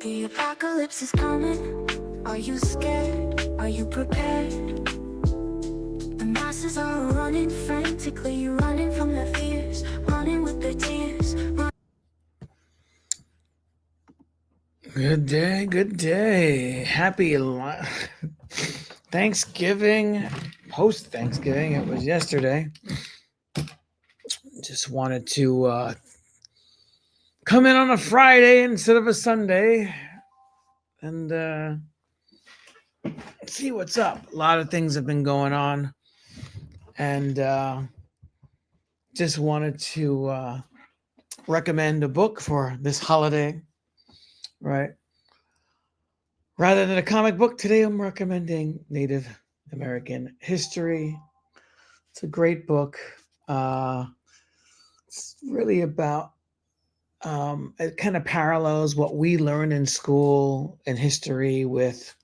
The apocalypse is coming. Are you scared? Are you prepared? The masses are running frantically, running from their fears, running with their tears. Good day, good day. Thanksgiving, post Thanksgiving. It was yesterday. Just wanted to come in on a Friday instead of a Sunday and see what's up. A lot of things have been going on, and just wanted to recommend a book for this holiday, right? Rather than a comic book, today I'm recommending Native American history. It's a great book. It's really about, it kind of parallels what we learn in school in history with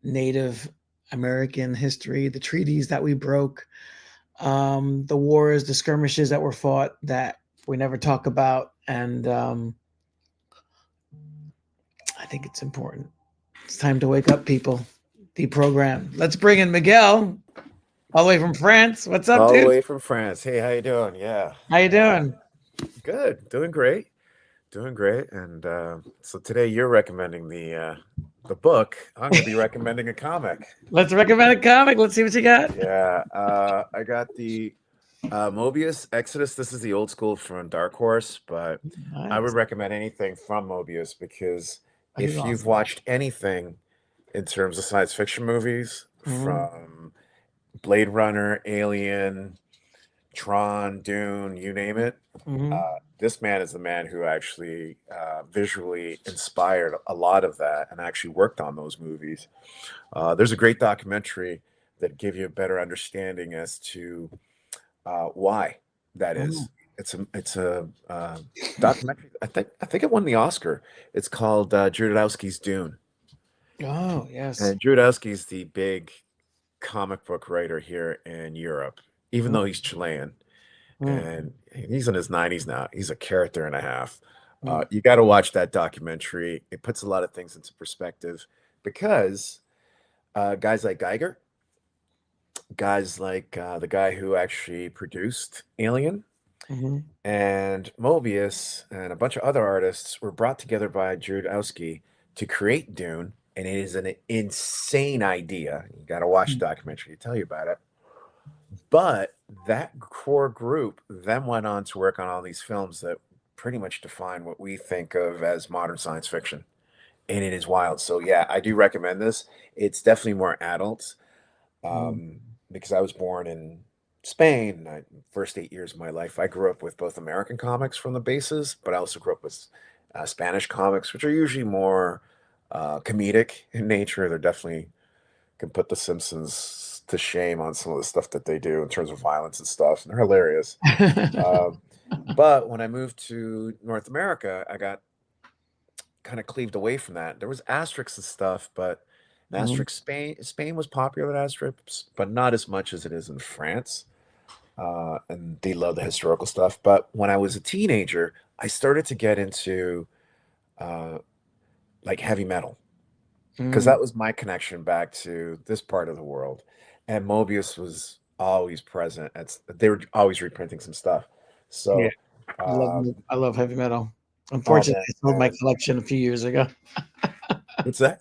Native American history, the treaties that we broke, the wars, the skirmishes that were fought that we never talk about. And I think it's important. It's time to wake up, people. Deprogram. Let's bring in Miguel, all the way from France. What's up, All the dude? way from France. Hey, how you doing? Yeah, How you doing? good. Doing great. And so today you're recommending the book. I'm going to be recommending a comic. Let's recommend a comic. Let's see what you got. Yeah, I got the Mobius Exodus. This is the old school from Dark Horse, but I would Nice. recommend anything from Mobius because He's if you've awesome. watched anything in terms of science fiction movies, Mhm. from Blade Runner, Alien, Tron, Dune, you name it. Mhm. This man is the man who actually visually inspired a lot of that and actually worked on those movies. There's a great documentary that give you a better understanding as to why that Mhm. is. It's a documentary. I think it won the Oscar. It's called Jodorowsky's Dune, Oh yes. and Jodorowsky's the big comic book writer here in Europe, even though he's Chilean. Mhm. And he's in his 90s now. He's a character and a half. Mhm. You got to watch that documentary. It puts a lot of things into perspective because guys like Geiger, guys like the guy who actually produced Alien, Mhm. and Mobius, and a bunch of other artists were brought together by Judowski to create Dune. And it is an insane idea. You got to watch the documentary to tell you about it. But that core group then went on to work on all these films that pretty much define what we think of as modern science fiction. And it is wild. So, yeah, I do recommend this. It's definitely more adult Mhm. um, because I was born in Spain. First 8 years of my life, I grew up with both American comics from the bases, but I also grew up with Spanish comics, which are usually more comedic in nature. They're definitely can put the Simpsons to shame on some of the stuff that they do in terms of violence and stuff, and they're hilarious. Um, but when I moved to North America, I got kind of cleaved away from that. There was Asterix and stuff, but in Mhm. Asterix Spain was popular with Asterix, but not as much as it is in France. And they love the historical stuff. But when I was a teenager, I started to get into uh, like heavy metal because Mhm. that was my connection back to this part of the world. And Mobius was always present. They were always reprinting some stuff. Yeah, So, uh, I love heavy metal. oh Unfortunately, man, I sold my yeah. collection a few years ago. What's that?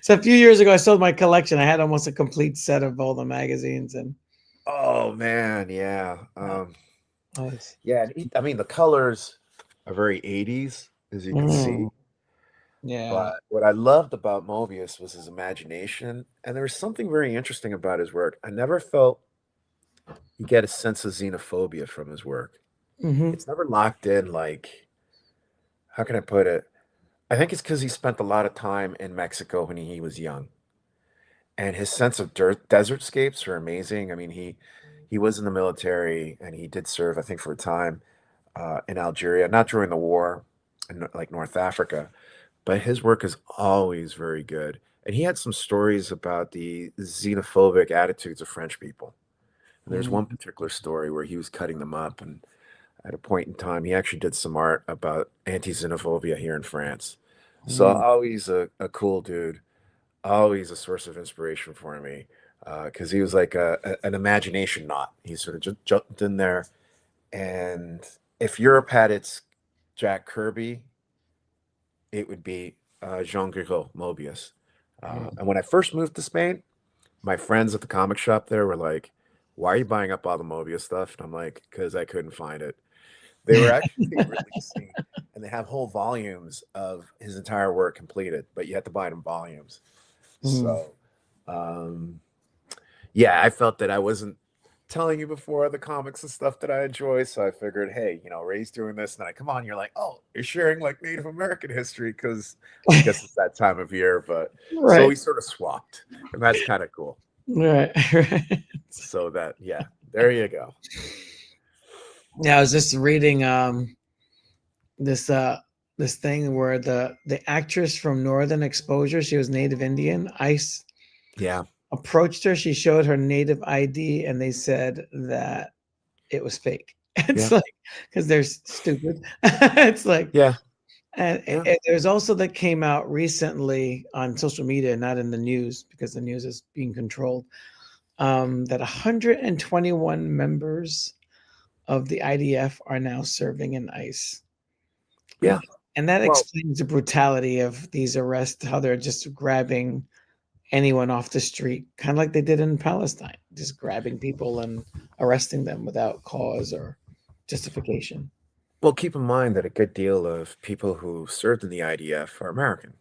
So a few years ago, I sold my collection. I had almost a complete set of all the magazines, and Oh man, yeah, uh, nice. yeah. I mean, the colors are very 80s, as you can Mm, see. yeah. But what I loved about Mobius was his imagination, and there was something very interesting about his work. I never felt you get a sense of xenophobia from his work. Hmm. It's never locked in like, how can I put it? I think it's because he spent a lot of time in Mexico when he was young, and his sense of desertscapes are amazing. I mean, he was in the military and he did serve, I think, for a time in Algeria, not during the war, in like North Africa, but his work is always very good. And he had some stories about the xenophobic attitudes of French people. And there's one particular story where he was cutting them up, and at a point in time, he actually did some art about anti-xenophobia here in France. So Mm. always a cool dude, always a source of inspiration for me, because he was like an imagination knot. He sort of just jumped in there, and if Europe had its Jack Kirby, it would be Jean Giraud, Mobius. And when I first moved to Spain, my friends at the comic shop there were like, "Why are you buying up all the Mobius stuff?" And I'm like, "Because I couldn't find it." They were actually releasing, and they have whole volumes of his entire work completed, but you have to buy it in volumes. Mm. So, um, yeah, I felt that I wasn't telling you before the comics and stuff that I enjoy. So I figured, hey, Ray's doing this, and then I come on, you're like, oh, you're sharing like Native American history because I guess it's that time of year. But so Right. we sort of swapped, and that's kind of cool. Right. Right. So that, yeah, there you go. Yeah, I was just reading this this thing where the actress from Northern Exposure, she was Native Indian. ICE Yeah, approached her. She showed her Native ID, and they said that it was fake. It's yeah, like because they're stupid. It's like, yeah, yeah. and there's also that came out recently on social media, not in the news because the news is being controlled. That 121 members of the IDF are now serving in ICE. Yeah. And that Well, explains the brutality of these arrests, how they're just grabbing anyone off the street, kind of like they did in Palestine, just grabbing people and arresting them without cause or justification. well, keep in mind that a good deal of people who served in the IDF are American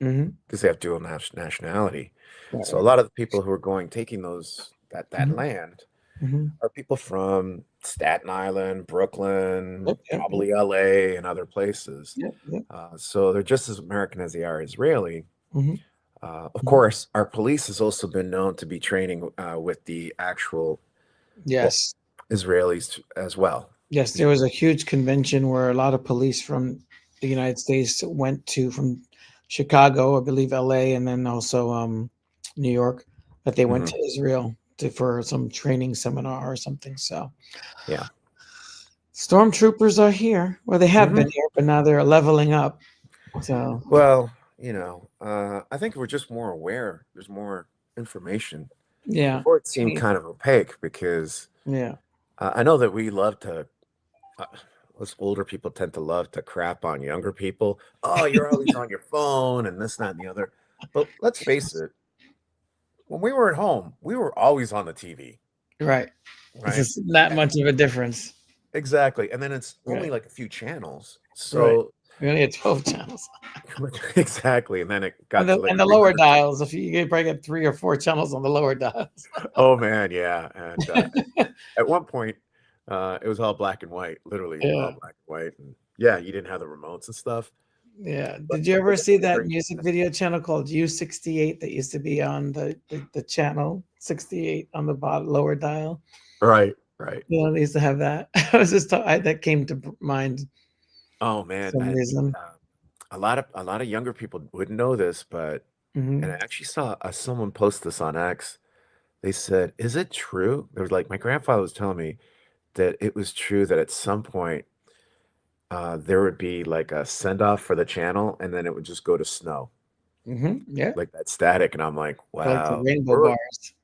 Hmm. because they have dual nationality. Right, So a right. lot of the people who are going taking that Hmm. land Hmm. are people from Staten Island, Brooklyn, Yep, yep, yep, probably LA, and other places. yep, yep. So they're just as American as they are Israeli. Hmm. Of Hmm. course, our police has also been known to be training with the actual well, Yes. Israelis as well. Yes, there was a huge convention where a lot of police from the United States went to from Chicago, I believe LA, and then also New York, but they went Hmm. to Israel for some training seminar or something. So Yeah. stormtroopers are here. Well, they have been Hmm. here, but now they're leveling up. So Well, I think we're just more aware. There's more information. yeah, Before it I seemed mean, kind of opaque because yeah, I know that we love to, uh, us older people tend to love to crap on younger people. Oh, you're always on your phone and this, that, and the other. But let's face it, when we were at home, we were always on the TV, right. It's right? just not A- much of a difference. Exactly. And then it's only Right, like a few channels. right. So, We only had 12 channels. exactly. And then it And got to the like and the lower 300. dials, if you probably get 3 or 4 channels on the lower dials. Oh, man. Yeah. And at one point, it was all black and white, literally all Yeah, black and white. And yeah, you didn't have the remotes and stuff. yeah. But Did you I ever guess see it's that very music video channel called U68 that used to be on the channel 68 on the bottom lower dial? right, right. You know, they used to have that. I was just that came to mind Oh for man, some reason. a lot of younger people wouldn't know this, but and I Hmm. actually saw someone post this on X. They said, "Is it true?" There was like my grandfather was telling me that it was true that at some point there would be like a send off for the channel, and then it would just go to snow, Hmm. Yeah, like that static. And I'm like, like the wow, rainbow we're bars.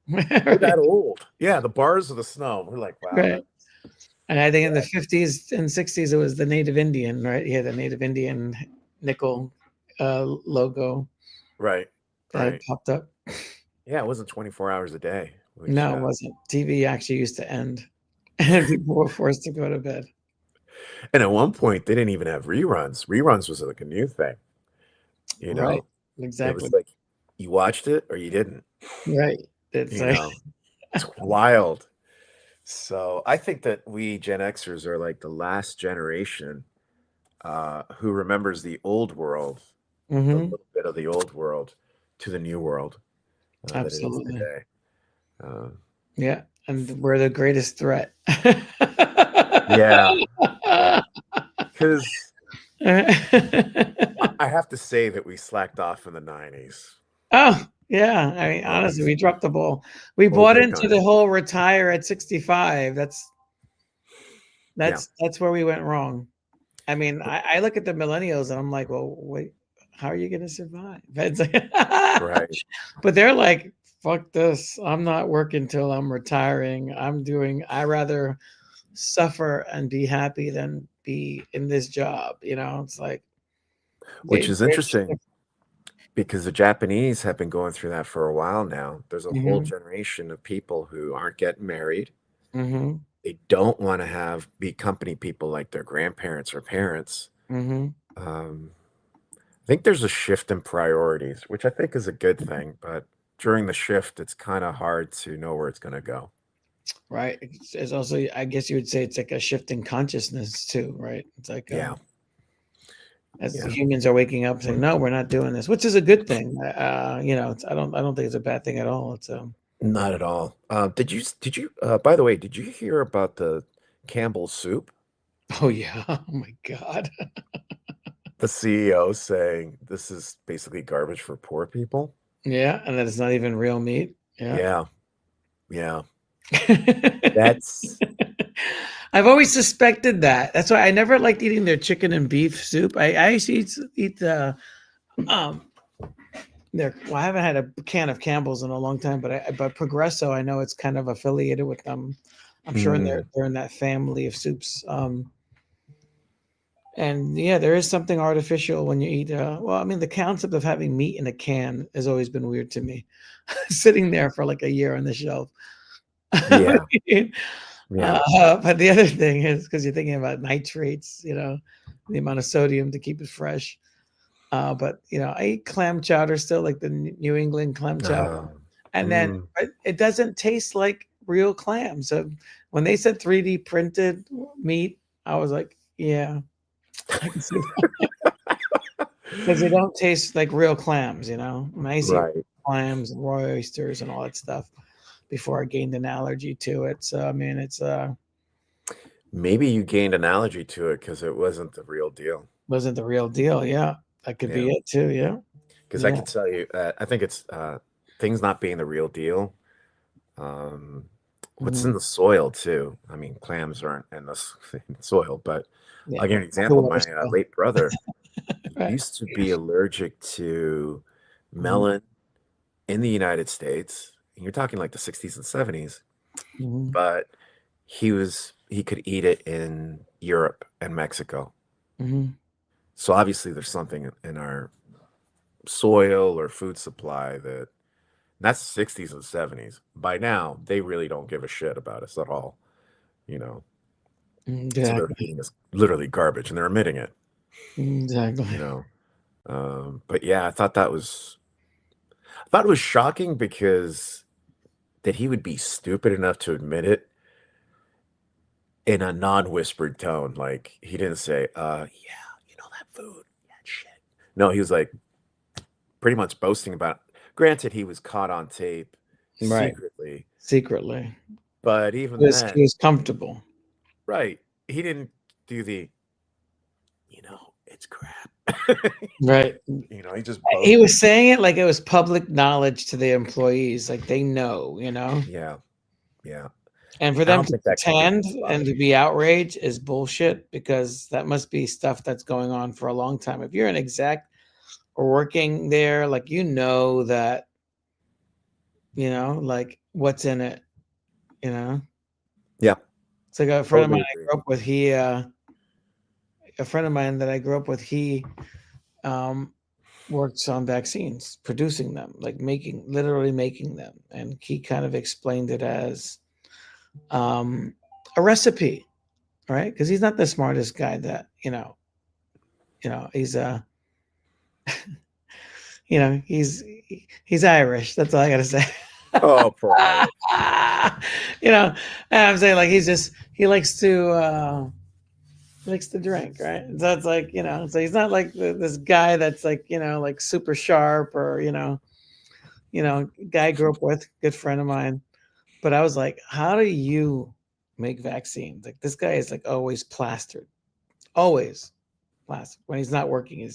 we're Right, that old. Yeah, the bars of the snow. We're like, wow, right. that And I think in the yeah, 50s and 60s, it was the Native Indian, right? Yeah, the Native Indian nickel logo right, that right. popped up. Yeah, it wasn't 24 hours a day, which No, it wasn't. TV actually used to end, and people were forced to go to bed. and at one point they didn't even have reruns. Reruns was like a new thing. You Right. know, it Exactly. was like you watched it or you didn't. Right. It's You like know, it's wild. So I think that we Gen Xers are like the last generation who remembers the old world, the mhm, little bit of the old world to the new world that it is absolutely. today. Uh, Yeah. And we're the greatest threat. yeah, yeah. Because I have to say that we slacked off in the 90s. Oh, yeah. I mean, Oh, honestly, we dropped the ball. We oh, bought big into time. the whole retire at 65. That's Yeah. that's that's where we went wrong. I mean, I look at the millennials and I'm like, well, wait. how are you going to survive? It's like, Right. but they're like, fuck this. I'm not working till I'm retiring. I rather suffer and be happy than be in this job. It's like, Which they, is they're just interesting because the Japanese have been going through that for a while now. There's a whole mm-hmm, generation of people who aren't getting married. mm-hmm, They don't want to be company people like their grandparents or parents. mm-hmm. Um, I think there's a shift in priorities, which I think is a good thing. But during the shift, it's kind of hard to know where it's going to go. Right. It's also, I guess you would say it's like a shift in consciousness too, right? It's like, Yeah. as Yeah. humans are waking up saying, no, we're not doing this, which is a good thing. I don't think it's a bad thing at all. It's Not at all. By the way, did you hear about the Campbell soup? oh yeah, oh my God. The CEO saying this is basically garbage for poor people. Yeah, and that it's not even real meat. Yeah. Yeah. Yeah. That's I've always suspected that. That's why I never liked eating their chicken and beef soup. I used to eat the um well, I haven't had a can of Campbell's in a long time, but Progresso, I know it's kind of affiliated with them. I'm sure mm, they're in that family of soups. And yeah, there is something artificial when you eat. Well, I mean, the concept of having meat in a can has always been weird to me. Sitting there for like a year on the shelf. yeah. Yeah. But the other thing is because you're thinking about nitrates, the amount of sodium to keep it fresh. But I eat clam chowder still, like the New England clam chowder, Uh, and then mm, it doesn't taste like real clam. So when they said 3D printed meat, I was like, yeah, I can see that because they don't taste like real clams. When I used to eat right. clams and raw oysters and all that stuff before I gained an allergy to it. So I mean, it's Maybe you gained an allergy to it because it wasn't the real deal. wasn't the real deal. Yeah, that could Yeah. be it too. Yeah, Because I yeah. could tell you, I think it's things not being the real deal. What's in Mhm. the soil too? I mean, clams aren't in the in the soil, but Yeah, I'll give you an example. cooler My stuff. late brother Right. used to be allergic to Mhm, melon in the United States. You're talking like the 60s and 70s, mhm, but he could eat it in Europe and Mexico. mhm. So obviously there's something in our soil or food supply that's 60s and 70s. By now, they really don't give a shit about us at all, you know. So they're Exactly, feeding us literally garbage and they're emitting it, you exactly. know. But yeah, I thought it was shocking because that he would be stupid enough to admit it in a non-whispered tone. Like he didn't say, yeah, that food, yeah, shit. No, he was like pretty much boasting about it. Granted, he was caught on tape Right, secretly, secretly. but He even was he then, was comfortable. right, he didn't do it's crap. Right. He just He boasted. was saying it like it was public knowledge to the employees, like they know. Yeah, yeah. And for I them don't to think that company pretend knows about and it. to be outraged is bullshit because that must be stuff that's going on for a long time. If you're an exec or working there, like that, like what's in it, you know? Yeah, It's like a friend of mine totally I agree. grew up with, a friend of mine that I grew up with, he um works on vaccines, producing them, like literally making them. And he kind of explained it as um a recipe, right? Because he's not the smartest guy that, he's he's Irish. That's all I gotta say. Oh, poor Irish. And I'm saying like he likes to drink, right? So it's like, so he's not like this guy that's like, like super sharp or, guy I grew up with, good friend of mine. But I was like, how do you make vaccines? Like this guy is like always plastered. When he's not working,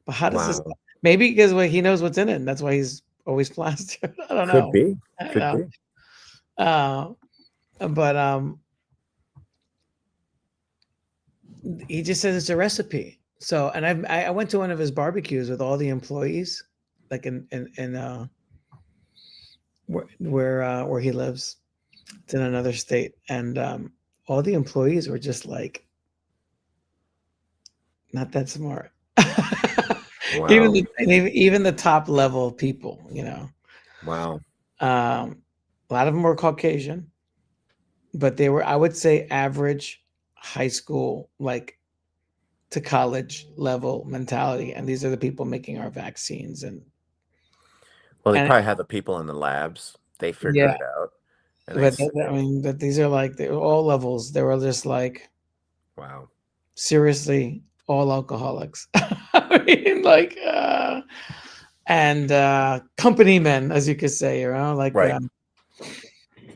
but how does this, Wow. maybe because he knows what's in it and that's why he's always plastered. I don't Could know. be. I don't Could know. be. Uh, but he just says it's a recipe. So, and I went to one of his barbecues with all the employees, like in where he lives. It's in another state, and all the employees were just like not that smart. Wow. Even the top level people, Wow. a lot of them were Caucasian, but they were, I would say, average high school, like to college level mentality. And these are the people making our vaccines, Well, they and probably had the people in the labs. They figured yeah, it out, and they but say, I mean, but these are like they were all levels. They were just like "Wow, seriously all alcoholics. I mean, like, and company men, as you could say, like, right,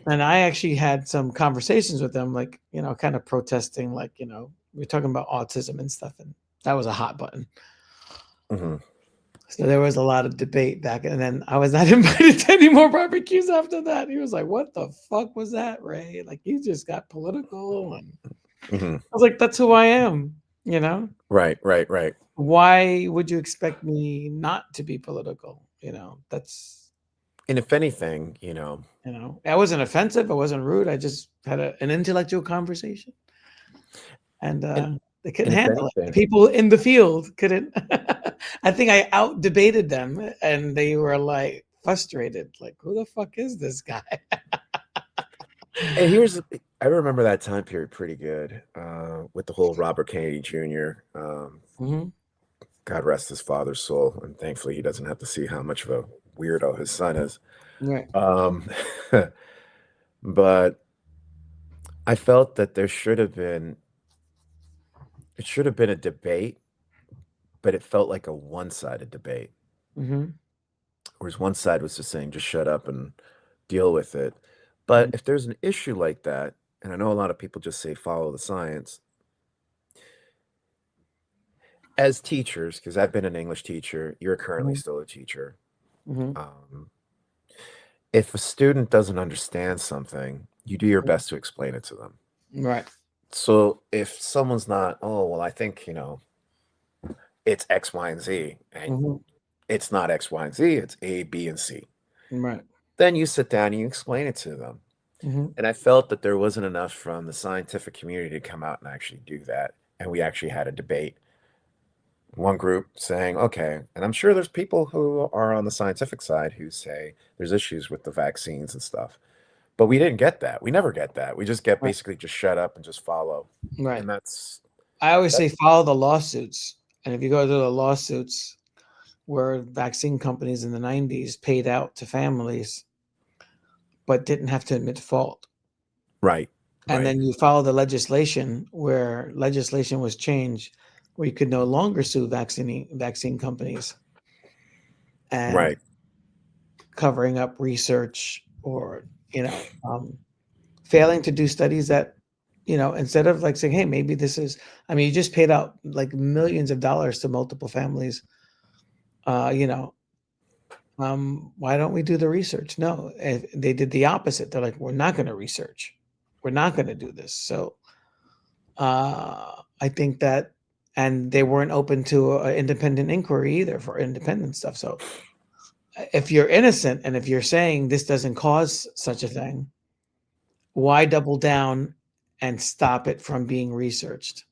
and I actually had some conversations with them, like, kind of protesting, like, we are talking about autism and stuff, and that was a hot button. hmm So there was a lot of debate back, and then I was not invited to any more barbecues after that. He was like, "What the fuck was that, Ray? Like, you just got political," and hmm I was like, "That's who I am." You know, right, right, right." why would you expect me not to be political? That's And if anything, I wasn't offensive. I wasn't rude. I just had an intellectual conversation, and and they couldn't and if handle it. The anything, people in the field couldn't. I think I out debated them, and they were like frustrated. Like, who the fuck is this guy? and I remember that time period pretty good with the whole Robert Kennedy Jr. Hmm. God rest his father's soul, and thankfully he doesn't have to see how much of a weirdo his son is. Right. Um, but I felt that it should have been a debate, but it felt like a one-sided debate. Hmm. Whereas one side was just saying, just shut up and deal with it. But if there's an issue like that, and I know a lot of people just say follow the science, as teachers, because I've been an English teacher, you're currently Hmm. still a teacher. Hmm. Um, if a student doesn't understand something, you do your best to explain it to them. Right. So if someone's not, oh, well, I think, it's X, Y, and Z, and Hmm. it's not X, Y, and Z, it's A, B, and C. Right. Then you sit down and you explain it to them. Hmm. And I felt that there wasn't enough from the scientific community to come out and actually do that. And we actually had a debate. One group saying, okay, and I'm sure there's people who are on the scientific side who say there's issues with the vaccines and stuff. But we didn't get that. We never get that. We just get Right. basically just shut up and just follow. Right. And that's I always that say follow the lawsuits, and if you go to the lawsuits where vaccine companies in the '90s paid out to families but didn't have to admit fault. right, And right, then you follow the legislation where legislation was changed where you could no longer sue vaccine companies and right. covering up research or failing to do studies that instead of like saying, hey, maybe this is, I mean, you just paid out like millions of dollars to multiple families. uh you know why don't we do the research? No, they did the opposite. They're like, we're not going to research, we're not going to do this. So I think that, and they weren't open to an independent inquiry either for independent stuff. So if you're innocent and if you're saying this doesn't cause such a thing, why double down and stop it from being researched?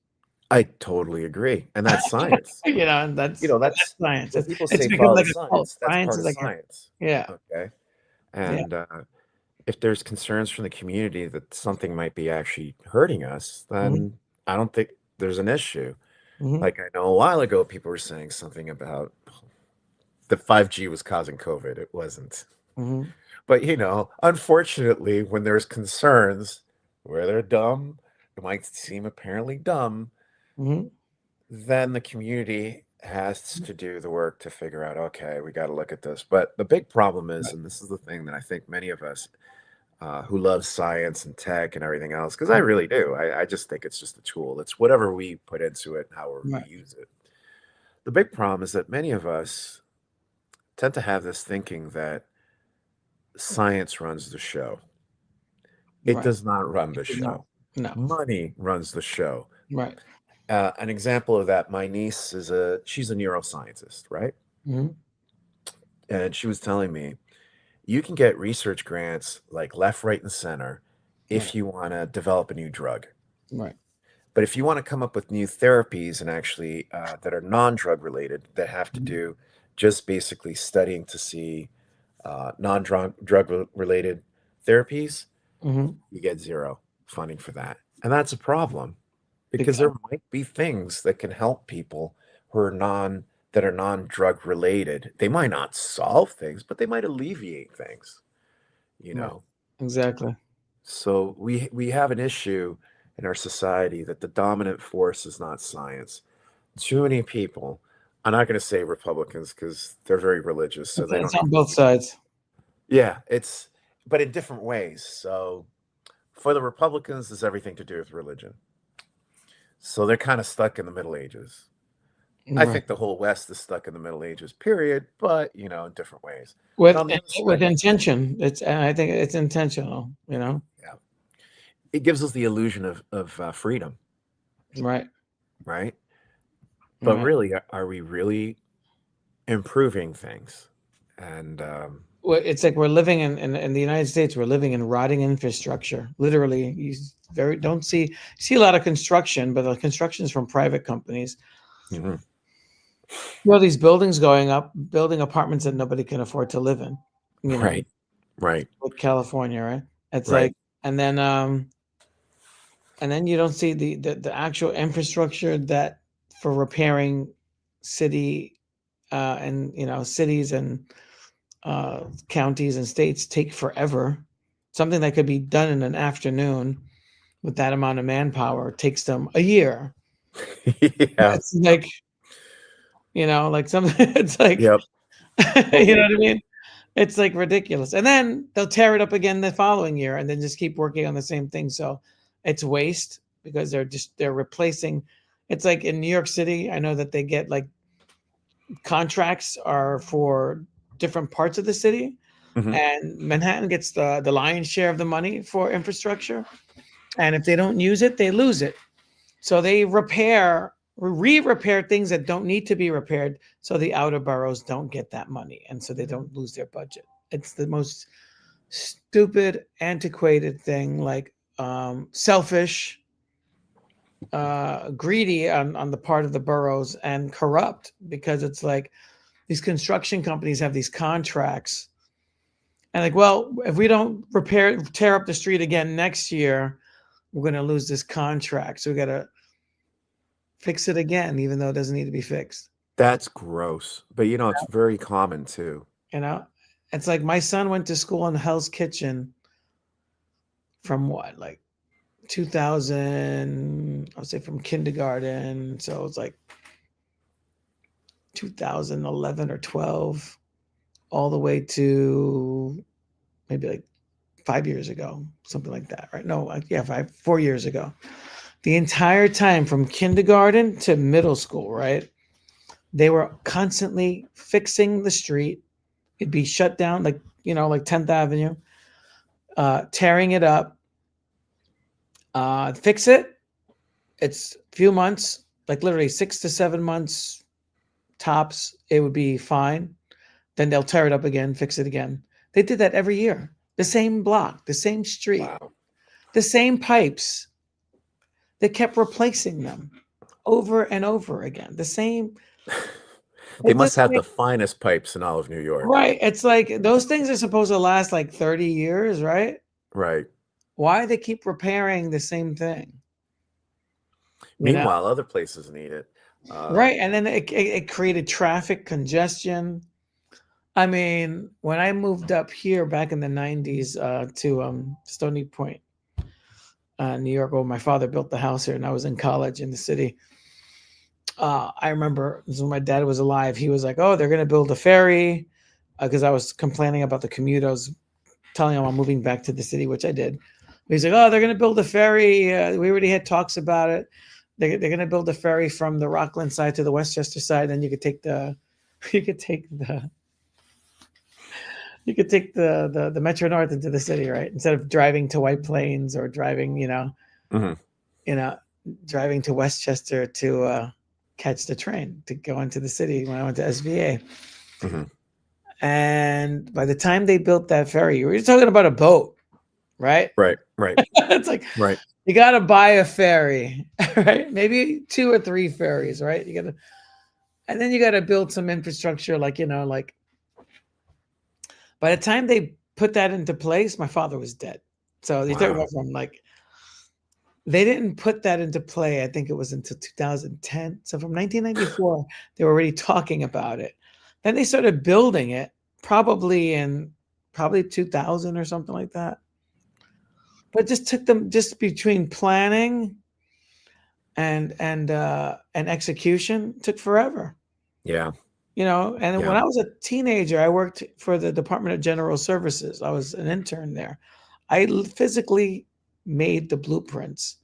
I totally agree. And that's science. And that's science. When people It's say become follow the like a cult. science, that's Science part is of like science. yeah, Okay. yeah. And if there's concerns from the community that something might be actually hurting us, Hmm. then I don't think there's an issue. Hmm. Like I know a while ago, people were saying something about the 5G was causing COVID. It wasn't. Hmm. But unfortunately, when there's concerns where they're dumb, it might seem apparently dumb, Hmm. then the community has to do the work to figure out, okay, we got to look at this. But the big problem is, Right. and this is the thing that I think many of us who love science and tech and everything else, because I really do. I just think it's just a tool. It's whatever we put into it, however we Right. use it. The big problem is that many of us tend to have this thinking that science runs the show. It Right. does not run the No. show. No. Money runs the show. Right. An example of that, my niece she's a neuroscientist, right? Mhm. And she was telling me you can get research grants like left, right, and center Right. if you want to develop a new drug. Right. But if you want to come up with new therapies and actually that are non-drug related, that have to Mhm. do just basically studying to see non-drug related therapies, Mhm. you get zero funding for that. And that's a problem Big because there time. might be things that can help people who are non-drug related. They might not solve things, but they might alleviate things, you Right. know. Exactly. So we have an issue in our society that the dominant force is not science. Too many people, I'm not going to say Republicans because they're very religious, so they It's don't need on to both be. sides. Yeah, it's but in different ways. So for the Republicans, it's everything to do with religion. So they're kind of stuck in the Middle Ages. I Right. think the whole West is stuck in the Middle Ages, period, but in different ways. But With on the other with spectrum, intention. I think it's intentional. You know. yeah, it gives us the illusion of freedom, Right. right? But Right. really, are we really improving things? And Well, it's like we're living in the United States. We're living in rotting infrastructure. Literally, you very don't see a lot of construction, but the construction is from private companies. mhm, These buildings going up, building apartments that nobody can afford to live in. You know, right, right, with California, right? It's right. like, and then you don't see the actual infrastructure that for repairing city and cities and counties and states take forever. Something that could be done in an afternoon with that amount of manpower takes them a year. Yeah, It's like, like something, it's like, yep. Well, you know what I mean? It's like ridiculous. And then they'll tear it up again the following year and then just keep working on the same thing. So it's waste because they're replacing. It's like in New York City, I know that they get like contracts are for different parts of the city, mhm. and Manhattan gets the lion's share of the money for infrastructure. And if they don't use it, they lose it. So they re-repair things that don't need to be repaired, so the outer boroughs don't get that money, and so they don't lose their budget. It's the most stupid, antiquated thing, like selfish, greedy on the part of the boroughs, and corrupt because it's like these construction companies have these contracts and like, well, if we don't tear up the street again next year, we're going to lose this contract. So we got to fix it again, even though it doesn't need to be fixed. That's gross. But it's very common too. You know, it's like my son went to school in Hell's Kitchen from what, like 2000, I would say from kindergarten. So it's like 2011 or 12, all the way to maybe like 5 years ago, something like that, right? No, like, yeah, 4 years ago. The entire time from kindergarten to middle school, right? They were constantly fixing the street. It'd be shut down, like, like 10th Avenue, tearing it up, fix it. It's a few months, like literally 6 to 7 months tops. It would be fine. Then they'll tear it up again, fix it again. They did that every year. The same block, the same street, Wow. the same pipes. They kept replacing them over and over again. The same. They It must doesn't have the make finest pipes in all of New York. right. It's like those things are supposed to last like 30 years, right? Right. Why they keep repairing the same thing? You know? Meanwhile, other places need it. Right. And then it created traffic congestion. I mean, when I moved up here back in the 90s to Stony Point, New York, where my father built the house here and I was in college in the city. I remember when my dad was alive, he was like, "Oh, they're going to build a ferry," because I was complaining about the commute. I was telling him I'm moving back to the city, which I did. He's like, "Oh, they're going to build a ferry. We already had talks about it. They're going to build a ferry from the Rockland side to the Westchester side. Then you could take you could take the, the Metro North into the city, right? Instead of driving to White Plains or driving, Mhm. you know." driving to Westchester to catch the train to go into the city when I went to SVA. hmm And by the time they built that ferry, we were talking about a boat, right? Right. Right. It's like Right. you got to buy a ferry, right? Maybe 2 or 3 ferries, right? And then you got to build some infrastructure, like by the time they put that into place, my father was dead. So you're talking Wow. about from like they didn't put that into play. I think it was until 2010. So from 1994, they were already talking about it. Then they started building it probably in 2000 or something like that. But it just took them just between planning and execution took forever. Yeah. And when Yeah. I was a teenager, I worked for the Department of General Services. I was an intern there. I physically made the blueprints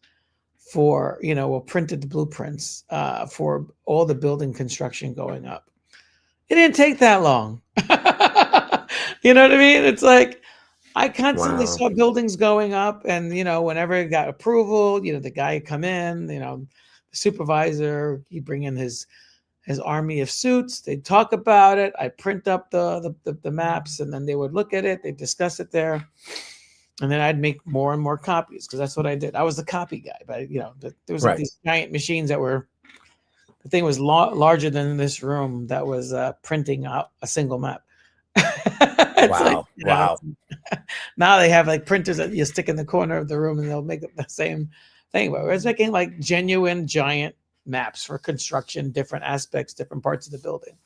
printed the blueprints for all the building construction going up. It didn't take that long. You know what I mean? It's like I constantly Wow. saw buildings going up, and whenever it got approval, the guy would come in, the supervisor, he'd bring in his army of suits. They'd talk about it. I'd print up the maps, and then they would look at it. They'd discuss it there. And then I'd make more and more copies because that's what I did. I was the copy guy, but there was like Right. these giant machines that were, the thing was larger than this room that was printing out a single map. It's like, Wow. Wow. now they have like printers that you stick in the corner of the room and they'll make the same thing. But it's making like genuine giant maps for construction, different aspects, different parts of the building.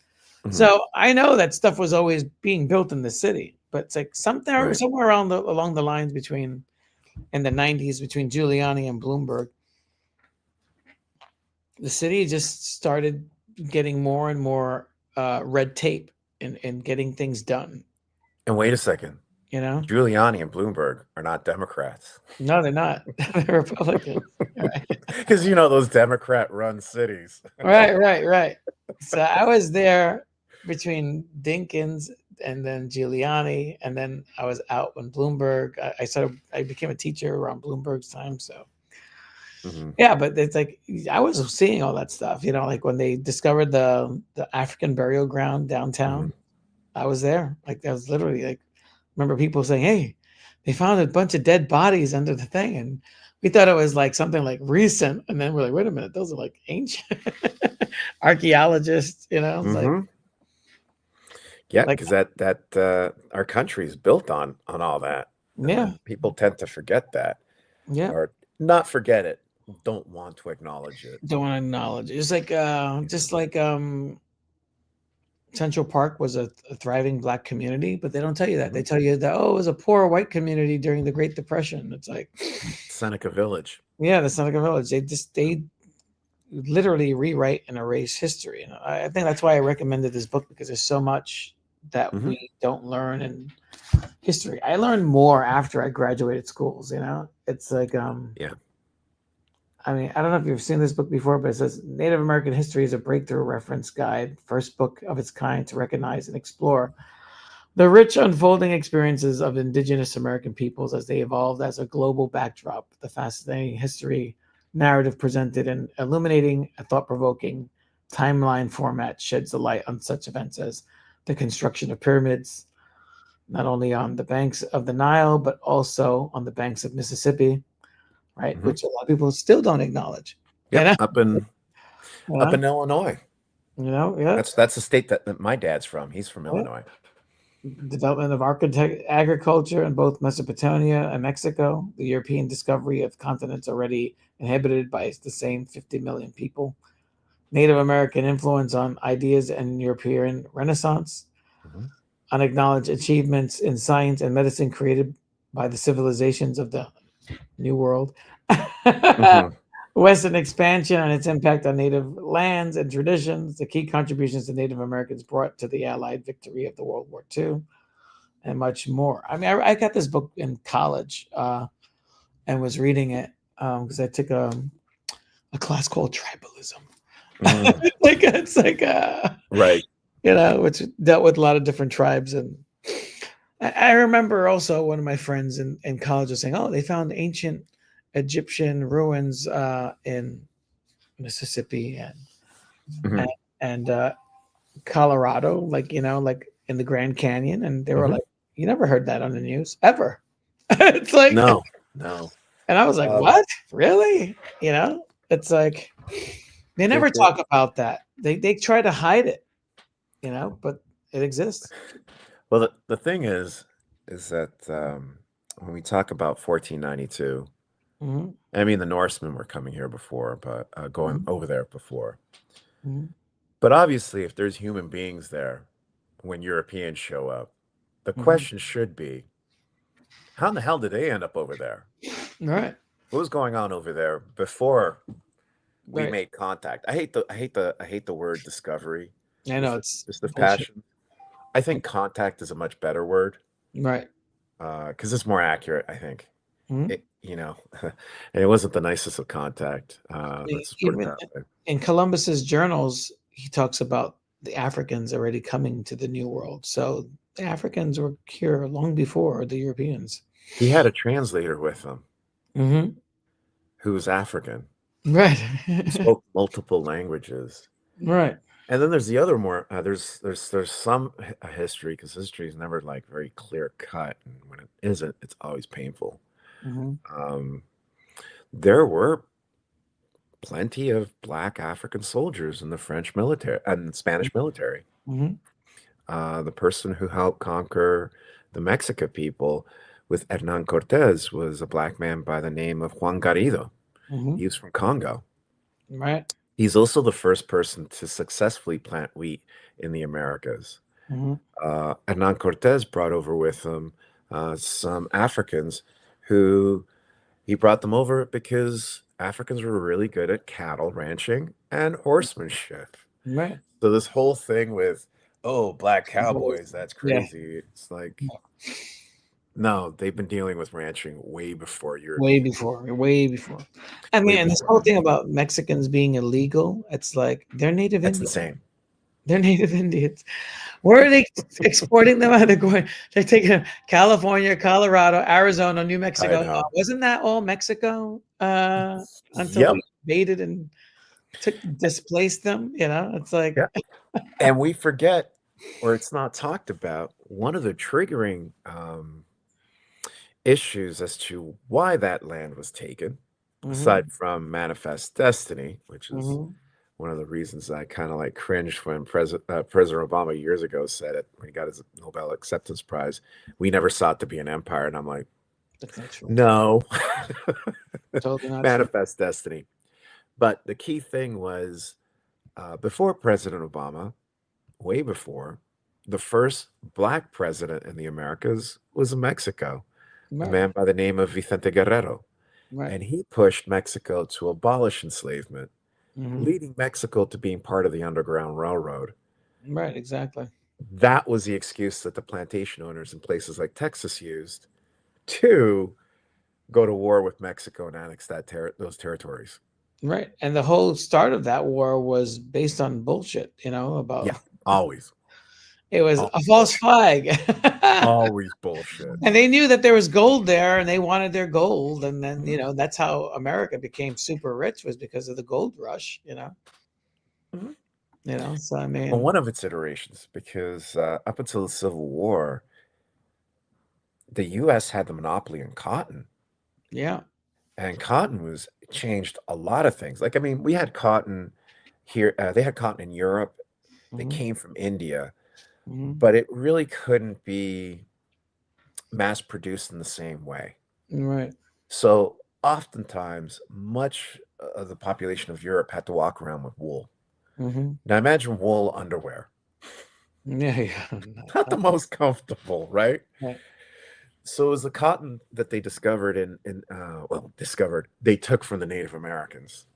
Mhm. So I know that stuff was always being built in the city, but it's like Right. somewhere along the lines in the 90s between Giuliani and Bloomberg, the city just started getting more and more red tape in getting things done. And wait a second. Giuliani and Bloomberg are not Democrats. No, they're not. They're Republicans. Right. Because those Democrat-run cities. Right. So I was there between Dinkins and then Giuliani, and then I was out when Bloomberg. I became a teacher around Bloomberg's time. So Mhm. yeah, but it's like I was seeing all that stuff. Like when they discovered the African burial ground downtown, I was there. Like that was literally like, remember people saying, "Hey, they found a bunch of dead bodies under the thing," and we thought it was like something like recent, and then we're like, "Wait a minute, those are like ancient." Archaeologists, like, Yeah, like because that our country is built on all that. yeah, People tend to forget that, yeah. or not forget it, don't want to acknowledge it. Don't want to acknowledge it. It's like just like Central Park was a thriving Black community, but they don't tell you that. They tell you that, oh, it was a poor white community during the Great Depression. It's like Seneca Village. yeah, the Seneca Village. They literally rewrite and erase history. And I think that's why I recommended this book, because there's so much that we don't learn in history. I learned more after I graduated schools. It's like Yeah. I mean, I don't know if you've seen this book before, but it says Native American History is a breakthrough reference guide, first book of its kind to recognize and explore the rich unfolding experiences of indigenous American peoples as they evolved as a global backdrop. The fascinating history narrative presented in illuminating, a thought-provoking timeline format sheds the light on such events as the construction of pyramids, not only on the banks of the Nile, but also on the banks of Mississippi, right? Which a lot of people still don't acknowledge. Yep, up in Yeah. Illinois. Yeah. That's the state that my dad's from. He's from Illinois. Development of agriculture in both Mesopotamia and Mexico, the European discovery of continents already inhabited by the same 50 million people, Native American influence on ideas and European Renaissance, unacknowledged achievements in science and medicine created by the civilizations of the New World, Western expansion and its impact on native lands and traditions, the key contributions the Native Americans brought to the Allied victory of the World War II, and much more. I mean, I got this book in college and was reading it because I took a class called tribalism. It's like right, which dealt with a lot of different tribes. And I remember also one of my friends in college was saying, "Oh, they found ancient Egyptian ruins in Mississippi and, Mhm. Colorado, like like in the Grand Canyon, and they were Mhm. like, "You never heard that on the news ever." It's like, No, no. and I was like, Um, "What? Really?" It's like they there, never there, talk about that. They try to hide it, but it exists. well, the thing is that when we talk about 1492, Hmm. I mean, the Norsemen were coming here before, but going Hmm. over there before. Hmm. But obviously, if there's human beings there when Europeans show up, the Hmm. question should be, how in the hell did they end up over there? Right, What was going on over there before we right. made contact? I hate the word discovery. I know Just it's just the bullshit. passion. I think contact is a much better word Right. because it's more accurate. I think Mhm. it. And it wasn't the nicest of contact. Let's just put it Even that way. in Columbus's journals, he talks about the Africans already coming to the New World. So the Africans were here long before the Europeans. He had a translator with him Hmm. who was African, Right. who spoke multiple languages. Right. And then there's the other more. There's some history because history is never like very clear cut, and when it isn't, it's always painful. Hmm. Um, there were plenty of black African soldiers in the French military and Spanish military. Hmm. The person who helped conquer the Mexica people with Hernan Cortez was a black man by the name of Juan Garrido. Hmm. He was from Congo. Right. He's also the first person to successfully plant wheat in the Americas. Hmm. Hernan Cortez brought over with him some Africans who he brought them over because Africans were really good at cattle ranching and horsemanship. Right. So this whole thing with, oh, black Both. cowboys, that's Yeah. crazy. It's like, no, they've been dealing with ranching way before Way Europeans, before. Way before. I way mean, and this before whole them. thing about Mexicans being illegal, it's like they're native That's Indians. insane. They're native Indians. Where are they exporting them out? They're going. They're taking them California, Colorado, Arizona, New I Mexico. know. Wasn't that all Mexico until Yep. we invaded and displaced them? It's like Yeah. And we forget, or it's not talked about, one of the triggering issues as to why that land was taken, aside mhm, from manifest destiny, which is mhm. one of the reasons I kind of like cringed when President Obama years ago said it when he got his Nobel Acceptance Prize. We never sought to be an empire, and I'm like, That's not true. no, Totally not true. manifest destiny. But the key thing was before President Obama, way before, the first black president in the Americas was in Mexico, a Right, man by the name of Vicente Guerrero. right, And he pushed Mexico to abolish enslavement, hmm, leading Mexico to being part of the Underground Railroad. right. Exactly. That was the excuse that the plantation owners in places like Texas used to go to war with Mexico and annex those territories. Right. And the whole start of that war was based on bullshit. Yeah, About always, it was a always false bullshit. flag. Always bullshit. And they knew that there was gold there and they wanted their gold. And then, Mhm, that's how America became super rich was because of the gold rush. mhm. So I Well, mean, one of its iterations, because up until the Civil War, the U.S. had the monopoly on cotton, yeah. and cotton was changed a lot of things. Like, I mean, we had cotton here. They had cotton in Europe. They Hmm. came from India, Hmm. but it really couldn't be mass produced in the same way. Right. So oftentimes, much of the population of Europe had to walk around with wool. Hmm. Now imagine wool underwear. Yeah. Yeah. Not the most comfortable, right? Right. So it was the cotton that they discovered they took from the Native Americans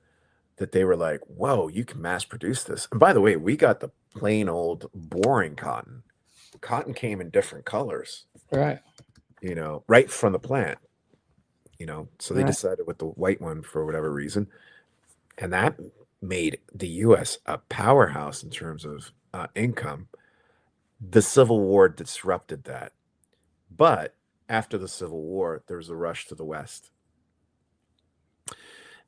that they were like, whoa, you can mass produce this. And by the way, we got the plain old boring cotton. Cotton came in different colors, Right. right from the plant, so they Right. decided with the white one for whatever reason. And that made the US a powerhouse in terms of income. The Civil War disrupted that. But after the Civil War, there was a rush to the West.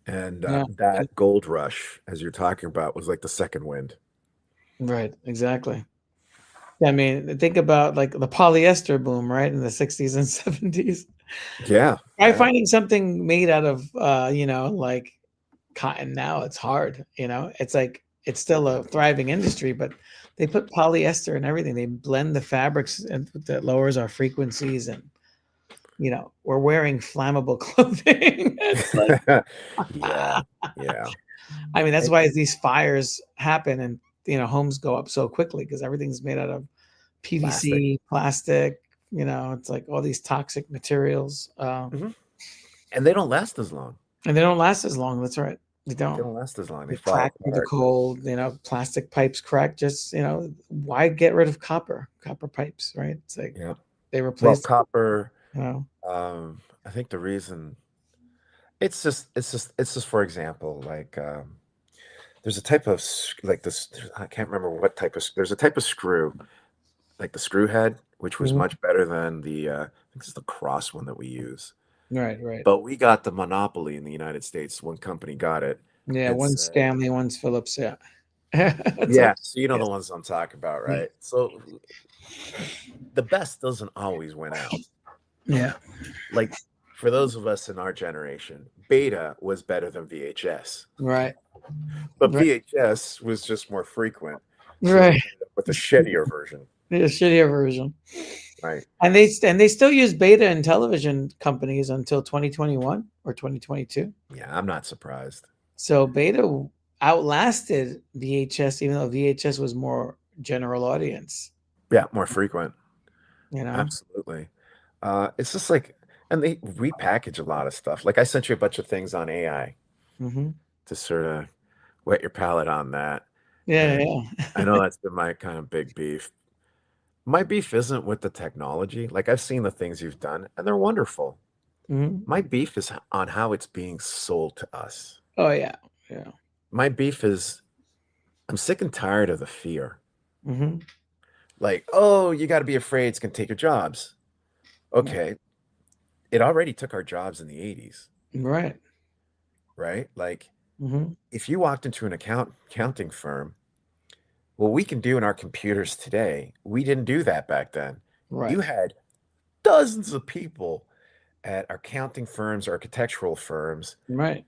And Yeah. that gold rush, as you're talking about, was like the second wind. Right. Exactly. I mean, think about like the polyester boom, right, in the 60s and 70s. Yeah, Try yeah. finding something made out of, like cotton now. It's hard, It's like it's still a thriving industry, but they put polyester and everything. They blend the fabrics and that lowers our frequencies, and we're wearing flammable clothing. It's like, Yeah, yeah. I mean, that's And why these fires happen and homes go up so quickly because everything's made out of plastic. PVC, plastic. It's like all these toxic materials, Mhm. And they don't last as long. and they don't last as long. That's right, they They don't. don't last as long. They They fall crack through the apart. cold. Plastic pipes crack. Just why get rid of copper pipes, right? It's like Yeah. they Well, replace. copper, You know, I think the reason it's just for example, like there's a type of like this. I can't remember what type of. There's a type of screw, like the screw head, which was Mhm. much better than the. I think it's the cross one that we use. Right, right. But we got the monopoly in the United States. One company got it Yeah, and one's said, Stanley, one's Phillips. Yeah, it's like "Yeah, so you know the yes, ones I'm talking about, yeah, right?" So the best doesn't always win out. yeah, Like for those of us in our generation, Beta was better than VHS, right, but right, VHS was just more frequent, so we right. ended up with a shittier version, The shittier version, right? and they still use beta in television companies until 2021 or 2022. Yeah, I'm not surprised. So beta outlasted VHS, even though VHS was more general audience. Yeah, more frequent. You know. Absolutely. It's just like, and they repackage a lot of stuff. Like I sent you a bunch of things on AI Hmm. to sort of whet your palate on that. Yeah, And I know yeah. that's been my kind of big beef. My beef isn't with the technology. Like I've seen the things you've done, and they're wonderful. Hmm. My beef is on how it's being sold to us. Oh yeah, yeah. My beef is I'm sick and tired of the fear. Hmm. Like, oh, you got to be afraid it's going to take your jobs. Okay. It already took our jobs in the 80s, Right. right? Like, Hmm. if you walked into an accounting firm, what we can do in our computers today, we didn't do that back then. Right. You had dozens of people at accounting firms, architectural firms. Right.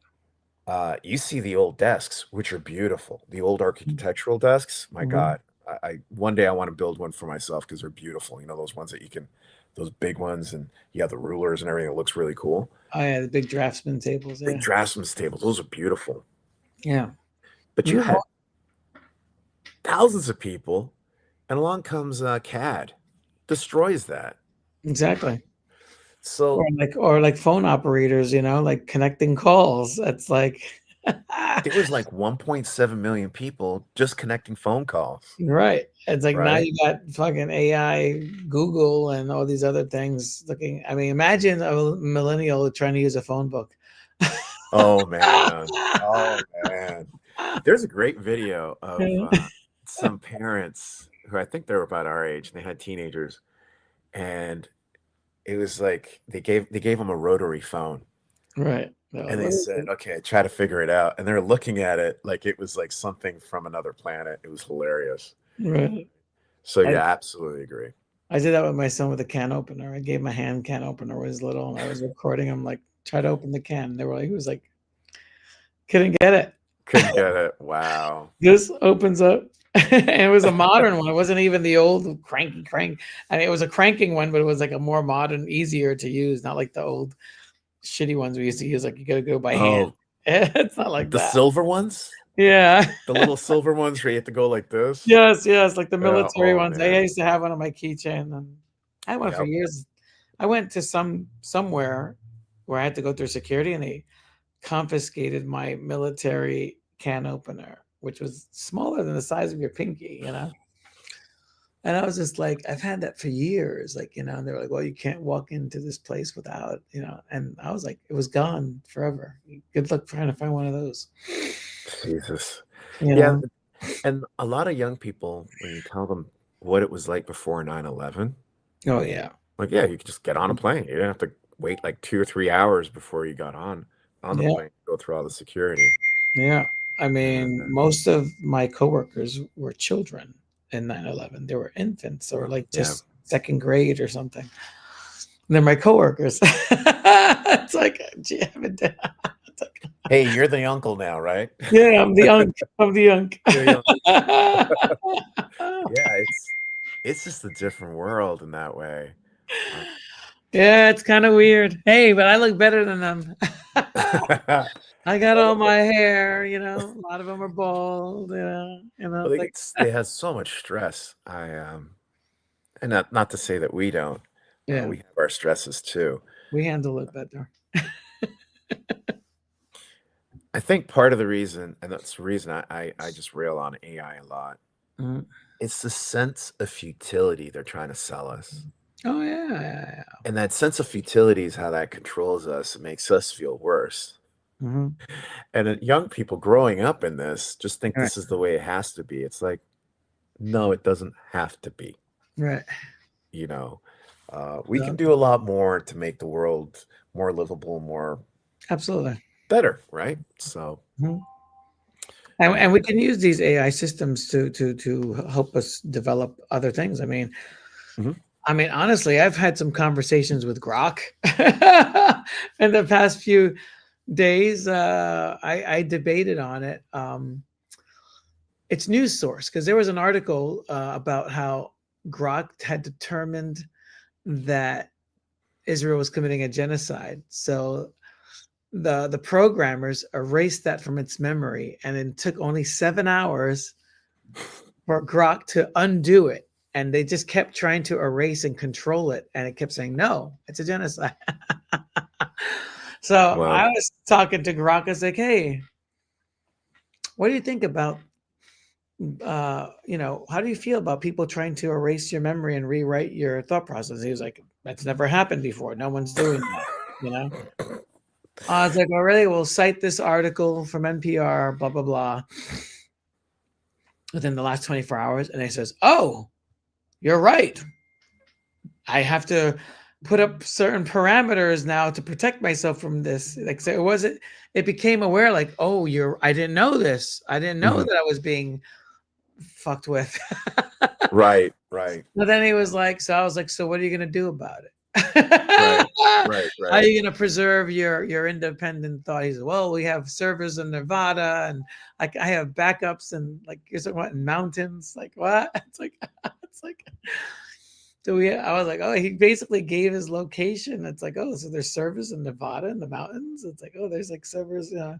You see the old desks, which are beautiful. The old architectural desks, my Hmm. God. I one day I want to build one for myself because they're beautiful. You know, those ones that you can, those big ones, and you have the rulers and everything. It looks really cool. Oh yeah, the big draftsman tables. Big Yeah. draftsman's tables, those are beautiful. Yeah. But You you know had what? thousands of people, and along comes CAD, destroys that. Exactly. Or So like phone operators, like connecting calls. That's like there was like 1.7 million people just connecting phone calls, right. It's like now right? you got fucking AI, Google, and all these other things looking. I mean, imagine a millennial trying to use a phone book. Oh man. Oh man. There's a great video of some parents who I think they were about our age and they had teenagers, and it was like they gave them a rotary phone Right. They're like, and what they is said, it? "Okay, try to figure it out." And they're looking at it like it was like something from another planet. It was hilarious. Right. So I, yeah, absolutely agree. I did that with my son with a can opener. I gave him a hand can opener when he was little, and I was recording him like try to open the can. They were like, he was like, couldn't get it. Couldn't get it. Wow. This opens up. And it was a modern one. It wasn't even the old cranky crank. I mean, it was a cranking one, but it was like a more modern, easier to use, not like the old shitty ones we used to use. Like you got to go by hand. Oh, It's not like the that. silver ones? Yeah. The little silver ones where you have to go like this? Yes, yes, like the Yeah, military oh ones. I man. used to have one on my keychain, and I had one for Yep. years. I went to somewhere where I had to go through security, and they confiscated my military can opener, which was smaller than the size of your pinky. And I was just like, I've had that for years, and they were like, well, you can't walk into this place without. And I was like, it was gone forever. Good luck trying to find one of those. Jesus. You Yeah, know? and a lot of young people, when you tell them what it was like before 9/11, Oh yeah. like, yeah, you could just get on a plane. You didn't have to wait like 2 or 3 hours before you got on. on the Yeah. plane to go through all the security. Yeah. I And mean, most of my coworkers were children in 9/11. They were infants or like yeah, just second grade or something. And they're my coworkers. It's like, gee, I haven't done- it's like, hey, you're the uncle now, right? yeah, I'm the unk. I'm the unk. You're the yeah, it's just a different world in that way. Uh, Yeah, it's kind of weird. Hey, but I look better than them. I got all my hair, a lot of them are bald, I think like it has so much stress. And not to say that we don't. yeah, We have our stresses too. we handle it better. I think part of the reason, and that's the reason I just rail on AI a lot, Mhm. it's the sense of futility they're trying to sell us. Oh yeah. And that sense of futility is how that controls us. It makes us feel worse. Mhm. And young people growing up in this just think Right, this is the way it has to be. It's like, no, it doesn't have to be. right. You know, we So, can do a lot more to make the world more livable, more absolutely. better, right? So, Mhm. And yeah. and we can use these AI systems to help us develop other things. Mhm. Honestly, I've had some conversations with Grok in the past few days. I debated on it. It's news source because there was an article about how Grok had determined that Israel was committing a genocide. So the programmers erased that from its memory, and it took only 7 hours for Grok to undo it. And they just kept trying to erase and control it, and it kept saying, "No, it's a genocide." So I Well, was talking to Grok. I was like, "Hey, what do you think about how do you feel about people trying to erase your memory and rewrite your thought process?" He was like, "That's never happened before. No one's doing that, you know?" I was like, "Oh, really? We'll cite this article from NPR, blah, blah, blah, within the last 24 hours." And he says, "Oh, you're right. I have to put up certain parameters now to protect myself from this." Like, so it became aware, like, "Oh, I didn't know this. I didn't know mhm. that I was being fucked with." Right, right, But then he was like, so I was like, "So what are you gonna do about it? right, right, How are right. you gonna preserve your independent thought?" He said, "Well, we have servers in Nevada, and I have backups, and like you're talking about in mountains. Like what?" It's like do we? I was like, "Oh, he basically gave his location." It's like, "Oh, so there's servers in Nevada in the mountains." It's like, "Oh, there's like servers." Yeah.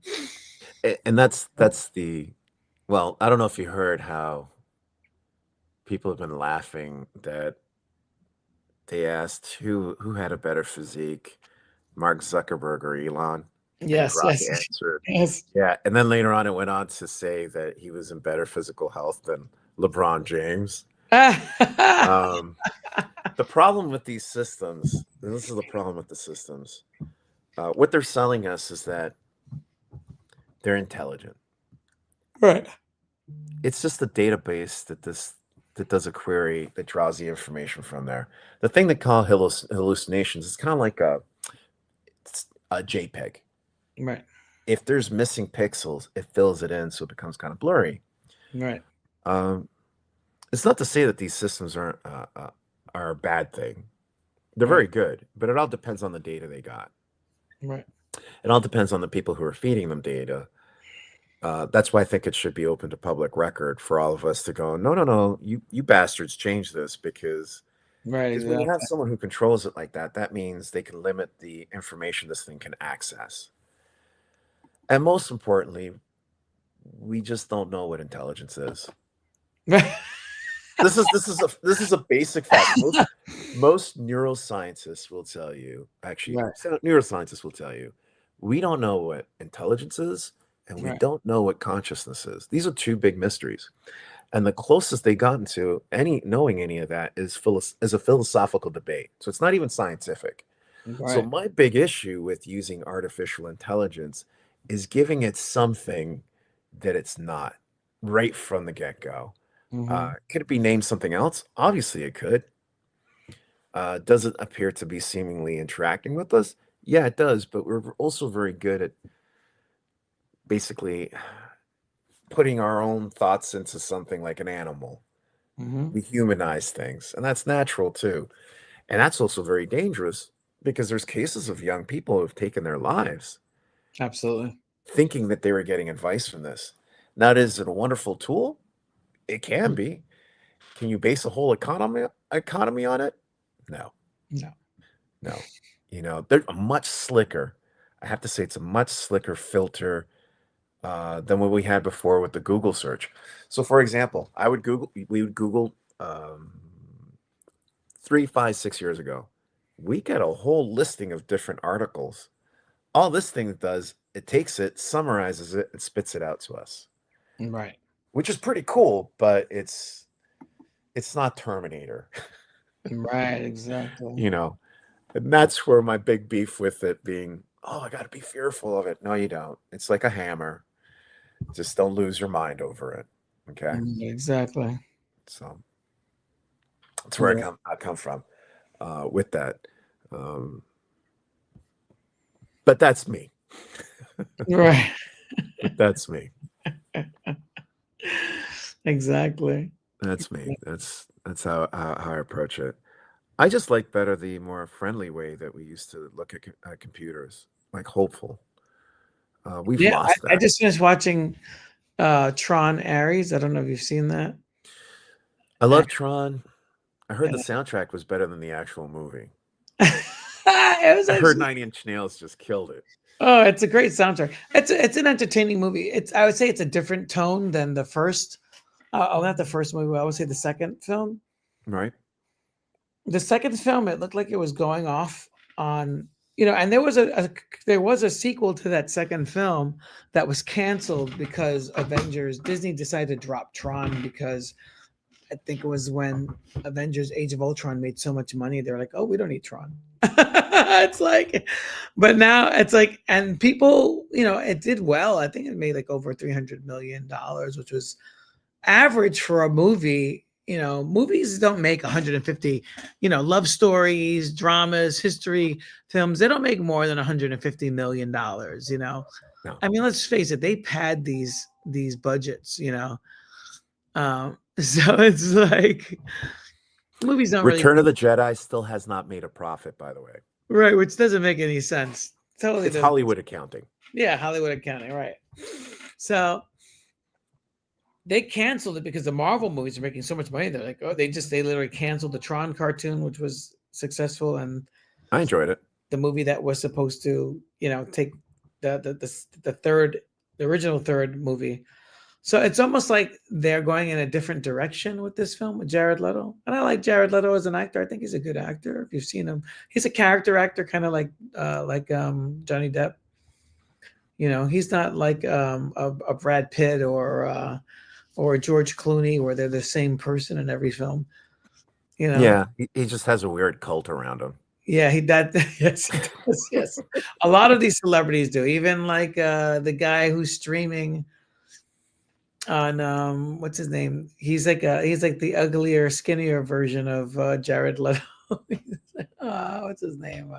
And that's well, I don't know if you heard how people have been laughing that they asked who had a better physique, Mark Zuckerberg or Elon, and Yes. Grok Yes. answered, Yes. yeah. And then later on, it went on to say that he was in better physical health than LeBron James. Um, the problem with these systems, and this is the problem with the systems, what they're selling us is that they're intelligent. Right. It's just the database that does a query that draws the information from there. The thing they call hallucinations is kind of like a JPEG. Right. If there's missing pixels, it fills it in, so it becomes kind of blurry. Right. Um, it's not to say that these systems are a bad thing. They're Right. very good, but it all depends on the data they got. Right. It all depends on the people who are feeding them data. That's why I think it should be open to public record for all of us to go, no, no, no, you bastards change this Right. because when you have Exactly. someone who controls it like that, that means they can limit the information this thing can access. And most importantly, we just don't know what intelligence is. Right. This is a basic fact. Most neuroscientists will tell you, actually, Right. neuroscientists will tell you, we don't know what intelligence is, and we Right. don't know what consciousness is. These are two big mysteries. And the closest they gotten to knowing any of that is a philosophical debate. So it's not even scientific. So Right. my big issue with using artificial intelligence is giving it something that it's not right from the get-go. Mhm. Could it be named something else? Obviously, it could. Does it appear to be seemingly interacting with us? Yeah, it does, but we're also very good at basically putting our own thoughts into something like an animal. Hmm. We humanize things, and that's natural too. And that's also very dangerous because there's cases of young people who have taken their lives Absolutely. thinking that they were getting advice from this. Now, is it a wonderful tool? It can be. Can you base a whole economy on it? No, No. no. They're a much slicker. I have to say, it's a much slicker filter than what we had before with the Google search. So, for example, we would Google 3, 5, 6 years ago. We get a whole listing of different articles. All this thing does, it takes it, summarizes it, and spits it out to us, Right. which is pretty cool, but it's not Terminator, Right. Exactly. you know. And that's where my big beef with it being, oh, I got to be fearful of it. No, you don't. It's like a hammer. Just don't lose your mind over it. Okay. Exactly. So that's where Yeah. I come from with that. Um, but that's me. Right. But that's me. Exactly. That's me. That's how I approach it. I just like better the more friendly way that we used to look at computers, like hopeful. We've Yeah. lost I that. just finished watching Tron Ares. I don't know if you've seen that. I Uh, love Tron. I heard the soundtrack was better than the actual movie. it was I heard actually. 9 Inch Nails just killed it. Oh, it's a great soundtrack. It's an entertaining movie. I would say it's a different tone than the first. Oh, not the first movie. I would say the second film. Right? The second film, it looked like it was going off on, and there was a sequel to that second film that was canceled because Avengers Disney decided to drop Tron because I think it was when Avengers Age of Ultron made so much money. They're like, oh, we don't need Tron. It's like, but now it's like, and people, it did well. I think it made like over $300 million, which was average for a movie. Movies don't make 150, love stories, dramas, history films. They don't make more than $150 million. No. I mean, let's face it, they pad these budgets. So it's like movies don't really Return of make, the Jedi still has not made a profit, by the way. right, which doesn't make any sense. Totally It's doesn't. Hollywood accounting. Yeah, Hollywood accounting, right? So they canceled it because the Marvel movies are making so much money. They're like, oh, they literally canceled the Tron cartoon, which was successful, and I enjoyed it. the movie that was supposed to, take the third, the original third movie. So it's almost like they're going in a different direction with this film with Jared Leto. And I like Jared Leto as an actor. I think he's a good actor. If you've seen him, he's a character actor, kind of like Johnny Depp. He's not like a Brad Pitt or George Clooney, where they're the same person in every film. Yeah, he just has a weird cult around him. Yeah, yes, he does. Yes, a lot of these celebrities do. Even like the guy who's streaming on what's his name? He's like the uglier, skinnier version of Jared Leto. What's his name?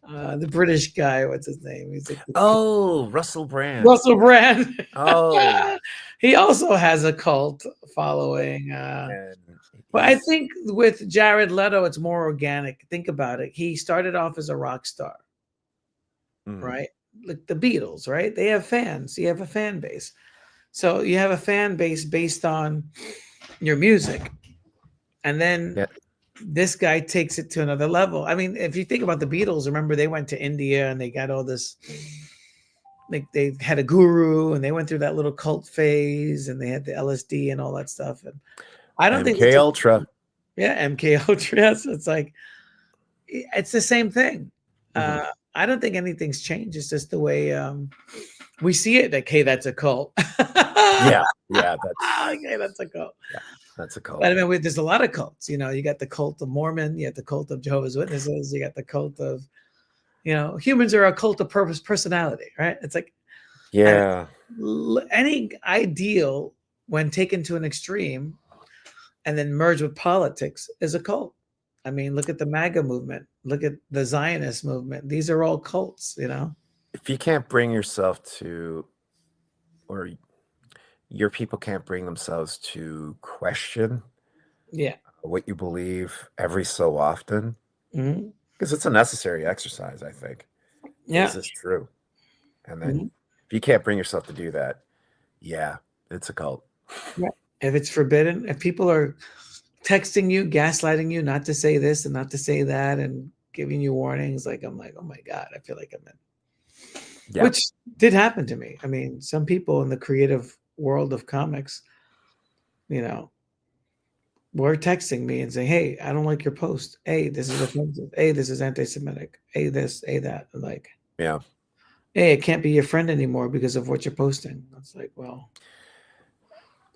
The British guy. What's his name? He's like Oh, Russell Brand. Russell Brand. Oh, He also has a cult following. and But I think with Jared Leto, it's more organic. Think about it. He started off as a rock star, right? Like the Beatles, right? They have fans. You have a fan base. So you have a fan base based on your music. And then yeah, this guy takes it to another level. I mean, if you think about the Beatles, remember they went to India and they got all this, like they had a guru and they went through that little cult phase and they had the LSD and all that stuff. And I don't think MK Ultra. Yeah, MK Ultra. Yes, it's like it's the same thing. I don't think anything's changed. It's just the way we see it. Like, hey, that's a cult. Yeah, that's Okay, that's a cult. yeah, that's a cult. But I mean, there's a lot of cults. You got the cult of Mormon. You got the cult of Jehovah's Witnesses. You got the cult of, humans are a cult of personality, right? It's like, Yeah, any ideal when taken to an extreme and then merged with politics is a cult. I mean, look at the MAGA movement. Look at the Zionist movement. These are all cults, you know? If you can't bring yourself to, or your people can't bring themselves to question Yeah. what you believe every so often, Hmm. because it's a necessary exercise, I think. Is Yeah. this true? And then Hmm. if you can't bring yourself to do that, yeah, it's a cult. Yeah. If it's forbidden, if people are texting you, gaslighting you not to say this and not to say that, and giving you warnings, like I'm like, oh my God, I feel like I'm in. Yeah. Which did happen to me. I mean, some people in the creative world of comics, you know, were texting me and saying, "Hey, I don't like your post. Hey, this is offensive. Hey, this is anti-Semitic. Hey, this, hey, that." And like, Yeah. hey, I can't be your friend anymore because of what you're posting. It's like, well,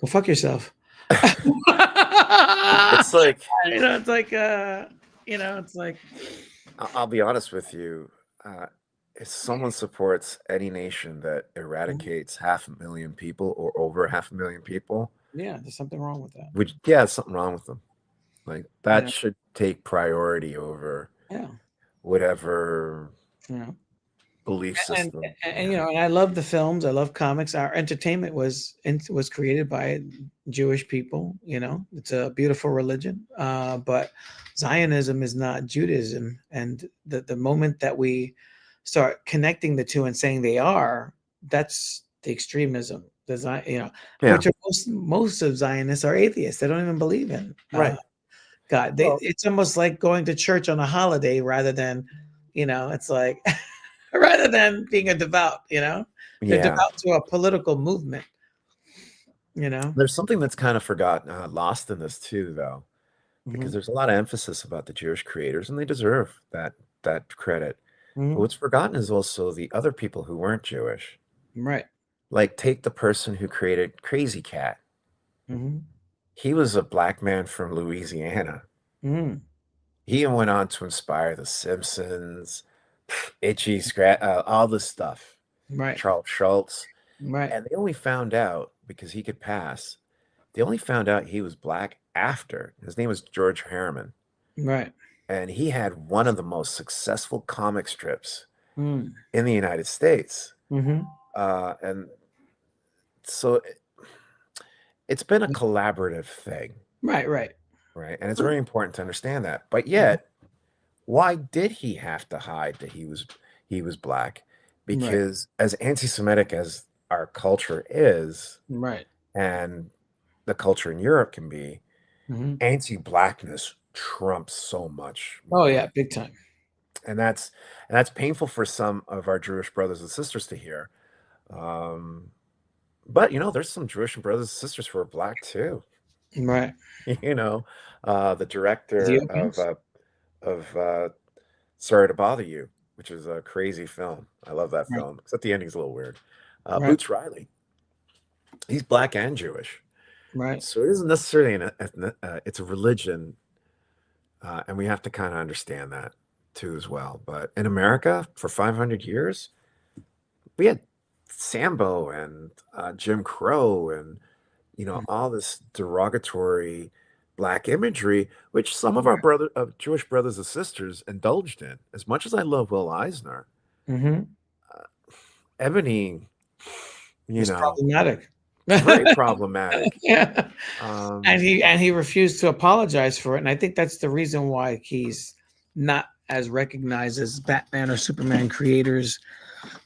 go fuck yourself. It's like, It's like, it's like, I'll be honest with you. If someone supports any nation that eradicates 500,000 people or over 500,000 people, yeah, there's something wrong with that. which, yeah, there's something wrong with them. Like, You that know, should take priority over yeah, whatever you know. belief and, system they and have. and I love the films. I love comics. Our entertainment was created by Jewish people. It's a beautiful religion. But Zionism is not Judaism, and the moment that we start connecting the two and saying they are, that's the extremism. The Yeah. which are most of Zionists are atheists. They don't even believe in Right. God. Well, It's almost like going to church on a holiday rather than, it's like rather than being a devout, they're yeah. devout to a political movement, you know. There's something that's kind of forgotten, lost in this too, though, because Hmm. there's a lot of emphasis about the Jewish creators, and they deserve that credit. But Hmm. what's forgotten is also the other people who weren't Jewish. Right. Like, take the person who created Crazy Cat. Hmm. He was a black man from Louisiana. Hmm. He even went on to inspire The Simpsons, Itchy Scratch, all this stuff. Right. Charles Schultz. Right. And they only found out because he could pass. They only found out he was black after. His name was George Harriman. Right. And he had one of the most successful comic strips Mm. in the United States. Hmm. And so it's been a collaborative thing, Right. Right. right? And it's very important to understand that. But yet, why did he have to hide that he was black? Right. Because as anti-Semitic as our culture is, Right. and the culture in Europe can be, Hmm. anti-blackness trumps so much Oh yeah, more. big time. And that's painful for some of our Jewish brothers and sisters to hear. Um, but there's some Jewish brothers and sisters who are black too. Right. You know, the director Ethiopians. of Sorry to Bother You, which is a crazy film. I love that Right. film, except the ending's a little weird. Right. Boots Riley, he's black and Jewish, Right. so it isn't necessarily it's a religion, and we have to kind of understand that too as well. But in America, for 500 years, we had Sambo and Jim Crow and all this derogatory black imagery, which some of our Jewish brothers and sisters indulged in. As much as I love Will Eisner, Hmm. Ebony, you It's know, problematic. very problematic. Yeah. And Um, he refused to apologize for it, and I think that's the reason why he's not as recognized as Batman or Superman creators,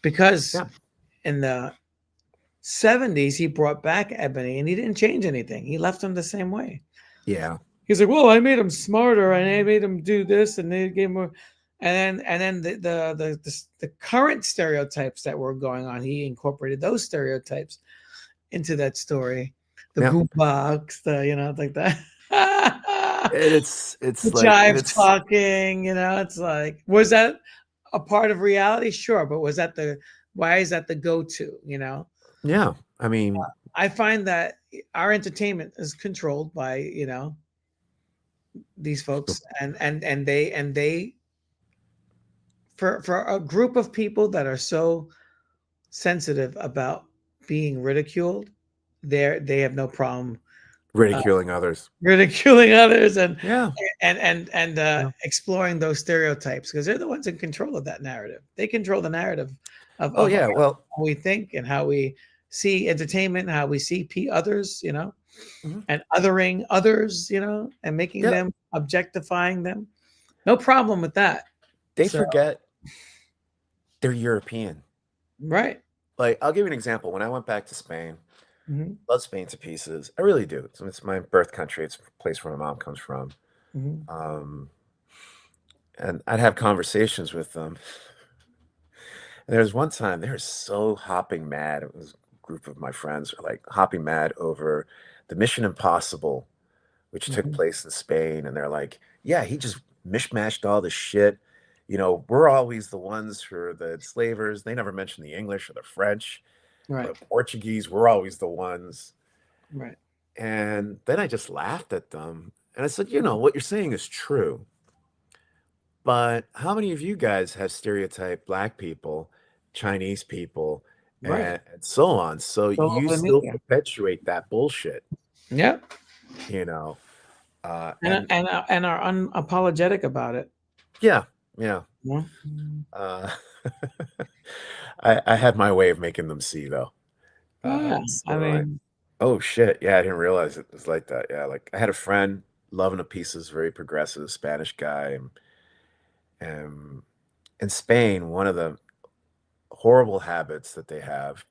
because yeah, in the 70s he brought back Ebony and he didn't change anything. He left him the same way. yeah, He's like, well, I made him smarter and I made him do this and they gave him more. And then the current stereotypes that were going on, he incorporated those stereotypes into that story. The yeah. boombox, like that. And it's The like, and jive it's talking, it's like, was that a part of reality? Sure, but why is that the go-to? yeah. I mean, I find that our entertainment is controlled by, these folks, and they for a group of people that are so sensitive about being ridiculed, they have no problem Ridiculing others. ridiculing others, Yeah. Yeah. exploring those stereotypes because they're the ones in control of that narrative. They control the narrative Oh of yeah. Well. how we think and how we see entertainment, how we see others, Mhm. and othering others, and making Yeah. them, objectifying them. No problem with that. They So, forget they're European. right. Like, I'll give you an example. When I went back to Spain, Hmm. love Spain to pieces. I really do. It's my birth country. It's a place where my mom comes from. Hmm. Um, and I'd have conversations with them. And there was one time they were so hopping mad. It was a group of my friends were like hopping mad over the Mission Impossible, which took Hmm. place in Spain. And they're like, yeah, he just mishmashed all this shit. We're always the ones who are the enslavers. They never mention the English or the French or Right. the Portuguese. We're always the ones. Right. And then I just laughed at them. And I said, what you're saying is true. But how many of you guys have stereotyped Black people, Chinese people, Right. and so on? So All you over the still media. perpetuate that bullshit, Yeah. you know? And And and are unapologetic about it. yeah, yeah. Yeah. Uh, I had my way of making them see, though. Oh, yeah. So I they're like, mean, oh shit, yeah, I didn't realize it was like that. Yeah, like I had a friend, loving to pieces, very progressive Spanish guy, and in Spain, one of the horrible habits that they have,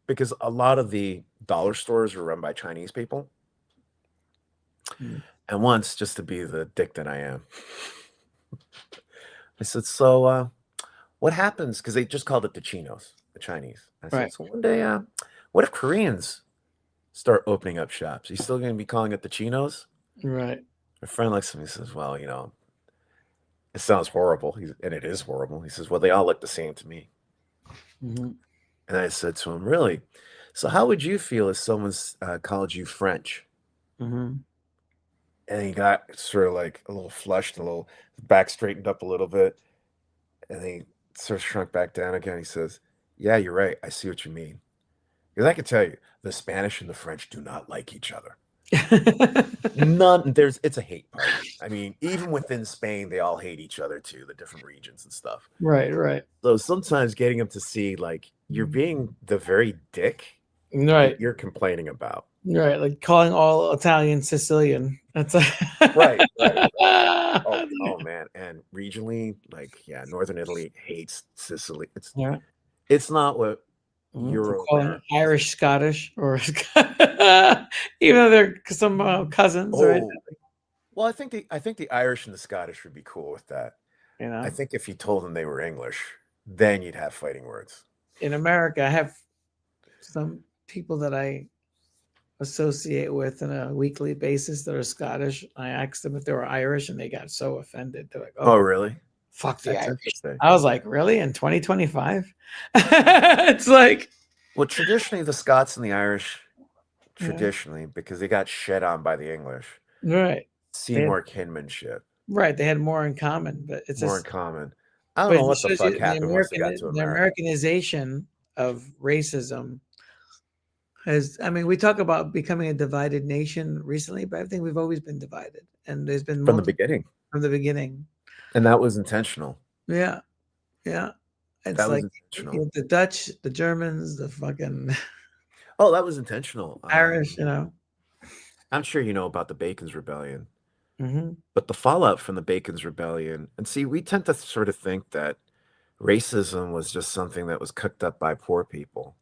because a lot of the dollar stores are run by Chinese people. mm, And once, just to be the dick that I am, I said, so what happens? Because they just called it the Chinos, the Chinese. I said, right. so one day, what if Koreans start opening up shops? Are you still going to be calling it the Chinos? Right. My friend looks at me and says, well, it sounds horrible. And it is horrible. He says, well, they all look the same to me. Hmm. And I said to him, really? So how would you feel if someone's called you French? Hmm. And he got sort of like a little flushed, a little back straightened up a little bit. And he sort of shrunk back down again. He says, yeah, you're right. I see what you mean. Because I can tell you, the Spanish and the French do not like each other. It's a hate party. I mean, even within Spain, they all hate each other too, the different regions and stuff. Right. Right. So sometimes getting them to see, like, you're being the very dick Right. that you're complaining about. Right. Like calling all Italian Sicilian. That's Right. Oh man. And regionally, like, yeah, Northern Italy hates Sicily. Yeah. It's not what For Euro calling Americans. Irish Scottish or even though they're some cousins, right? Oh, well, I think the Irish and the Scottish would be cool with that. You I know, think if you told them they were English, then you'd have fighting words. in America, I have some people that I associate with on a weekly basis that are Scottish. I asked them if they were Irish, and they got so offended. They're like, Oh, "Oh, really? fuck the That's Irish." interesting. I was like, "Really? In 2025?" It's like, Well, traditionally, the Scots and the Irish, yeah, because they got shed on by the English, right. see They had, more kinship, right. They had more in common, but it's more in just, common. I don't but know it what the shows fuck you happened once they got to The America. Americanization of racism has. I mean, we talk about becoming a divided nation recently, but I think we've always been divided, and there's been From the multiple beginning. from the beginning. And that was intentional. Yeah, yeah. It's That was like intentional. the Dutch, the Germans, the fucking Oh, that was intentional. Irish, you know. I'm sure you know about the Bacon's Rebellion, Hmm. but the fallout from the Bacon's Rebellion, and see, we tend to sort of think that racism was just something that was cooked up by poor people.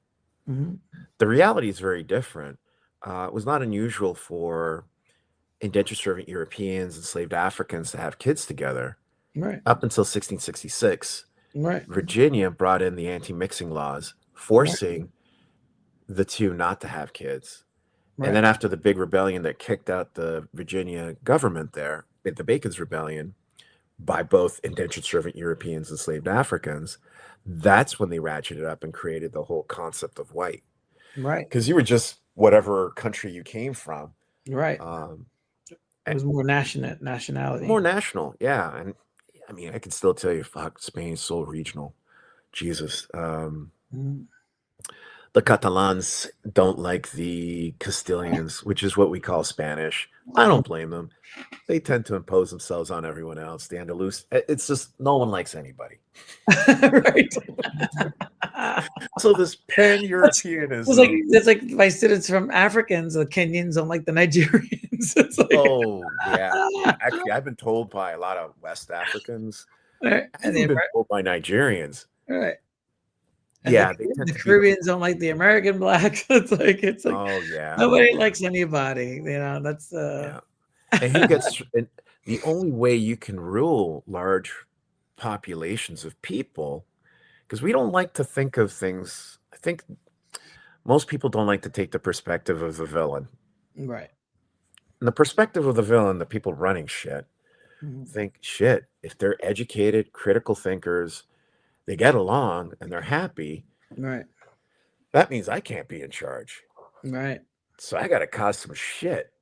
Hmm. The reality is very different. It was not unusual for indentured servant Europeans, enslaved Africans to have kids together. Right, Up until 1666, right, Virginia brought in the anti-mixing laws, right, forcing the two not to have kids. And right, then after the big rebellion that kicked out the Virginia government there, the Bacon's Rebellion, by both indentured servant Europeans and enslaved Africans, that's when they ratcheted up and created the whole concept of white. right, Because you were just whatever country you came from. right. Um, It was more nationality. More national, yeah. And I mean, I can still tell you, fuck, Spain's so regional. Jesus. Mhm. The Catalans don't like the Castilians, which is what we call Spanish. I don't blame them. They tend to impose themselves on everyone else. The Andalus, it's just no one likes anybody. Right. So this It's like pan-Europeanism. it's like if I said it's from Africans, the Kenyans don't like the Nigerians. It's like Oh yeah. Actually, I've been told by a lot of West Africans. right. I've even been told by Nigerians. Right. And Yeah, they tend the to be. Caribbeans don't like the American blacks. It's like Oh yeah. nobody Yeah. likes anybody. You know, that's Yeah. And who gets and the only way you can rule large populations of people, because we don't like to think of things. I think most people don't like to take the perspective of the villain. right. And the perspective of the villain, the people running shit, Mhm. think shit. If they're educated, critical thinkers, they get along and they're happy, Right. that means I can't be in charge. Right. So I got to cause some shit.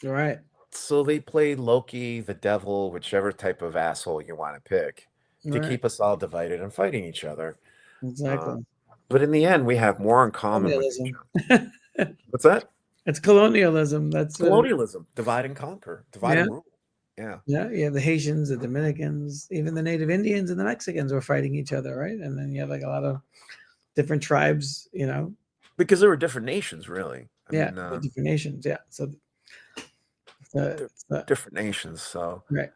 Right. So they play Loki, the devil, whichever type of asshole you want to pick, to Right. keep us all divided and fighting each other. Exactly. But in the end, we have more in common with each Colonialism. other. What's that? It's colonialism. That's what it is. Colonialism, divide and conquer, divide Yeah. and rule. Yeah. Yeah. You have the Haitians, the Dominicans, even the Native Indians and the Mexicans were fighting each other, right? And then you have like a lot of different tribes, you know. Because there were different nations, really. I Yeah, mean, the different nations. Yeah. So different nations. So, right.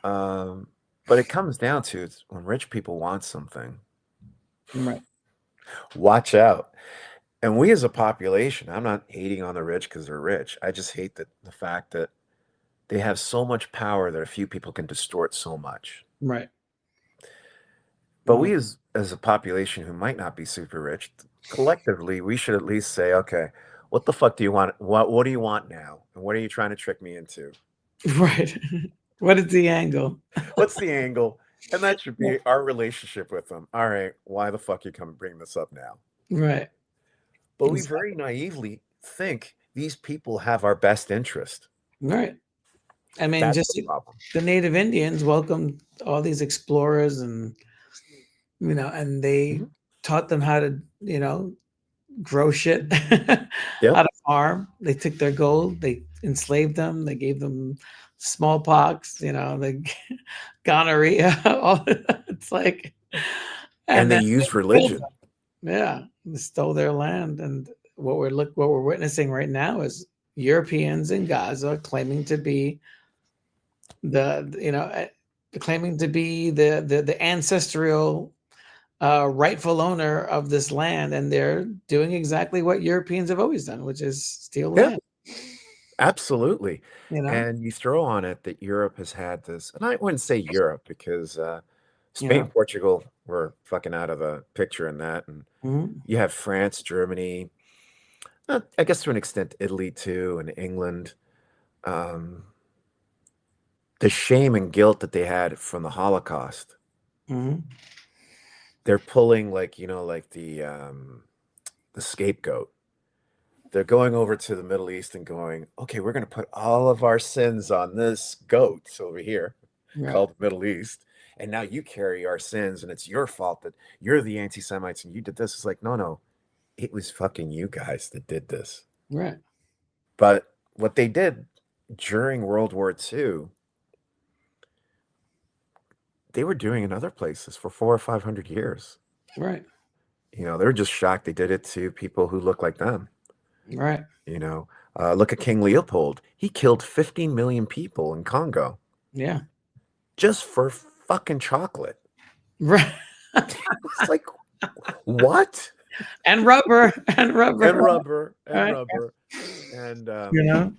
but it comes down to it's when rich people want something, Right. watch out. And we as a population, I'm not hating on the rich because they're rich. I just hate the fact that they have so much power that a few people can distort so much. Right. But we as a population who might not be super rich, collectively, we should at least say, okay, what the fuck do you want? What do you want now? And what are you trying to trick me into? Right. What is the angle? What's the angle? And that should be our relationship with them. All right, why the fuck you come bring this up now? Right. But we very naively think these people have our best interest. Right. I mean, That's just the problem. the Native Indians welcomed all these explorers and, you know, and they taught them how to, you know, grow shit, Yep. how to farm. They took their gold, they enslaved them, they gave them smallpox, you know, the gonorrhea, all it's like, And they then use killed religion. them. Yeah, they stole their land, and what we're witnessing right now is Europeans in Gaza claiming to be claiming to be the ancestral rightful owner of this land, and they're doing exactly what Europeans have always done, which is steal Yeah. land. Absolutely. You know, And you throw on it that Europe has had this, and I wouldn't say Europe because you Spain, know. Portugal were fucking out of the picture in that. And Mhm. you have France, Germany, I guess to an extent, Italy too, and England. Um, the shame and guilt that they had from the Holocaust, Mhm. they're pulling like, like the scapegoat. They're going over to the Middle East and going, okay, we're going to put all of our sins on this goat over here Right. called the Middle East. And now you carry our sins and it's your fault that you're the anti-Semites and you did this. It's like, no, it was fucking you guys that did this. Right. But what they did during World War II, they were doing in other places for 400 or 500 years. Right. They're just shocked they did it to people who look like them. Right. Look at King Leopold. He killed 15 million people in Congo Yeah. just for fucking chocolate. Right. It's like, what? And rubber. And rubber. And rubber. And Right. rubber. And You know?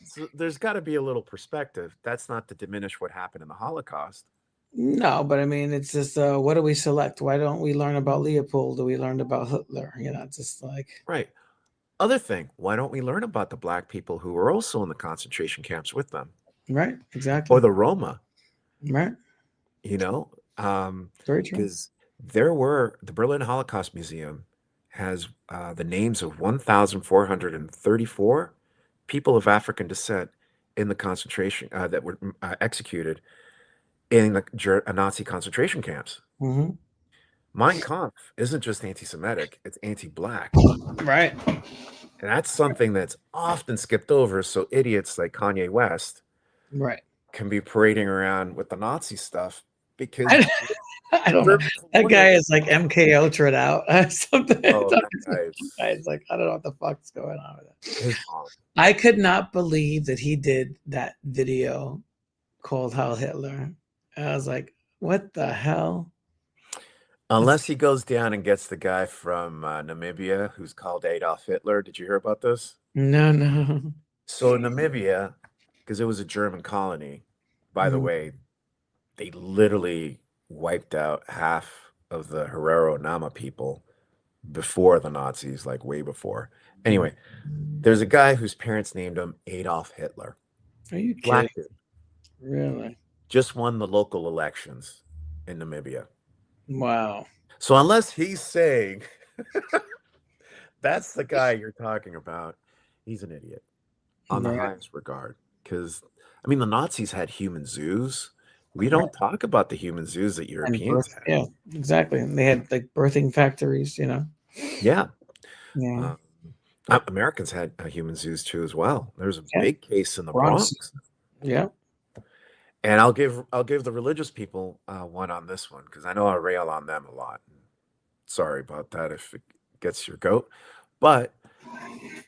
so there's got to be a little perspective. That's not to diminish what happened in the Holocaust. No, but I mean, it's just what do we select? Why don't we learn about Leopold? Do we learn about Hitler? You know, it's just like Right. Other thing, why don't we learn about the black people who were also in the concentration camps with them? right, exactly. Or the Roma, Right. Very true. because the Berlin Holocaust Museum has the names of 1,434 people of African descent in the concentration that were executed in the Nazi concentration camps. Hmm. Mein Kampf isn't just anti-Semitic; it's anti-black, Right. and that's something that's often skipped over. So idiots like Kanye West Right. can be parading around with the Nazi stuff because I, I don't know. urban That guy colonialism. is like MK Ultra'd out or something. Oh, that It's like, I don't know what the fuck's going on with it. his mom. I could not believe that he did that video called Heil Hitler. And I was like, what the hell? Unless he goes down and gets the guy from Namibia who's called Adolf Hitler. Did you hear about this? No, no. So Namibia, because it was a German colony, by the Mhm. way, they literally wiped out half of the Herero Nama people before the Nazis, like way before. Anyway, there's a guy whose parents named him Adolf Hitler. Are you kidding? Black dude. Really? Just won the local elections in Namibia. Wow. So unless he's saying that's the guy you're talking about, he's an idiot on the Right. highest regard. Because, I mean, the Nazis had human zoos. We don't talk about the human zoos that And Europeans had. yeah, exactly. And they had like birthing factories, you know? Yeah. Yeah. Americans had human zoos too as well. There's a Yeah. big case in the Bronx. Bronx. Yeah. And I'll give the religious people one on this one because I know I rail on them a lot. Sorry about that if it gets your goat, but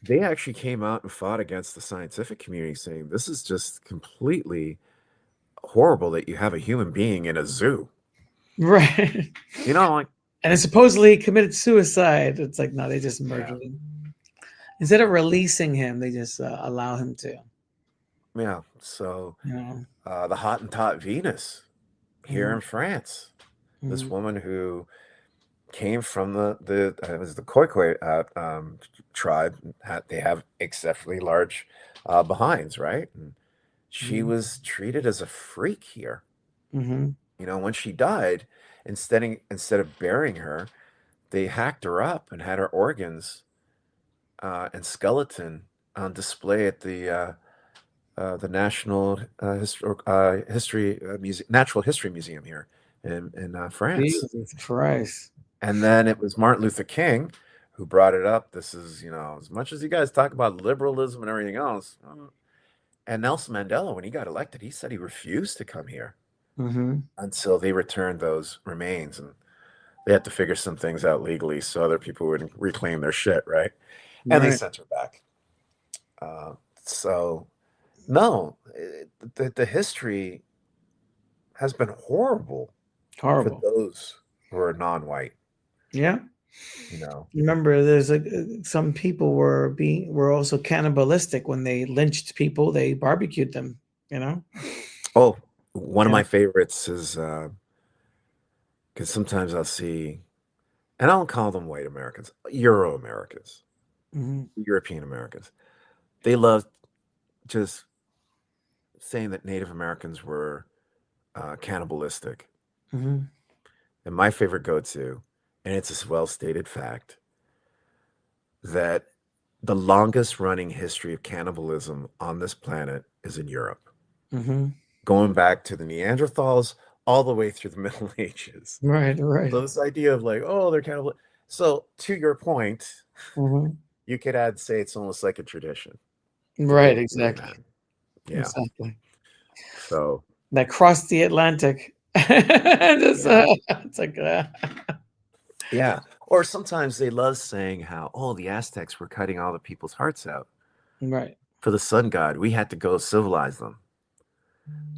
they actually came out and fought against the scientific community, saying this is just completely horrible that you have a human being in a zoo. Right. You know, like And it supposedly committed suicide. It's like, no, they just murdered him. Instead of releasing him, they just allow him to. yeah. So You know? the Hottentot Venus here in France, this Mhm. woman who came from the it was the Khoikhoi tribe. They have exceptionally large behinds, right? And she Mhm. was treated as a freak here. Mhm. You know, when she died, instead of burying her, they hacked her up and had her organs and skeleton on display at the National Natural History Museum here in France. Jesus Christ. And then it was Martin Luther King who brought it up. This is, you know, as much as you guys talk about liberalism and everything else, and Nelson Mandela, when he got elected, he said he refused to come here Mm-hmm. until they returned those remains. And they had to figure some things out legally so other people would reclaim their shit, right? And they Right. sent her back. So, no, the history has been horrible for Horrible. those who are non-white, Yeah. you know. Remember, there's like some people were also cannibalistic when they lynched people. They barbecued them. You know. Oh, one of Yeah. my favorites is because sometimes I'll see, and I don't call them white Americans, Euro Americans, Mm-hmm. European Americans. They love just saying that Native Americans were cannibalistic. Mm-hmm. And my favorite go-to, and it's a well-stated fact, that the longest running history of cannibalism on this planet is in Europe, Mm-hmm. going back to the Neanderthals all the way through the Middle Ages. Right. Right. So this idea of like, oh, they're cannibal. So to your point, Mm-hmm. you could say it's almost like a tradition. Right. Doing Exactly. that. Yeah. Exactly. So That crossed the Atlantic. Just, it's like. yeah. Or sometimes they love saying how, oh, the Aztecs were cutting all the people's hearts out Right. for the sun god. We had to go civilize them.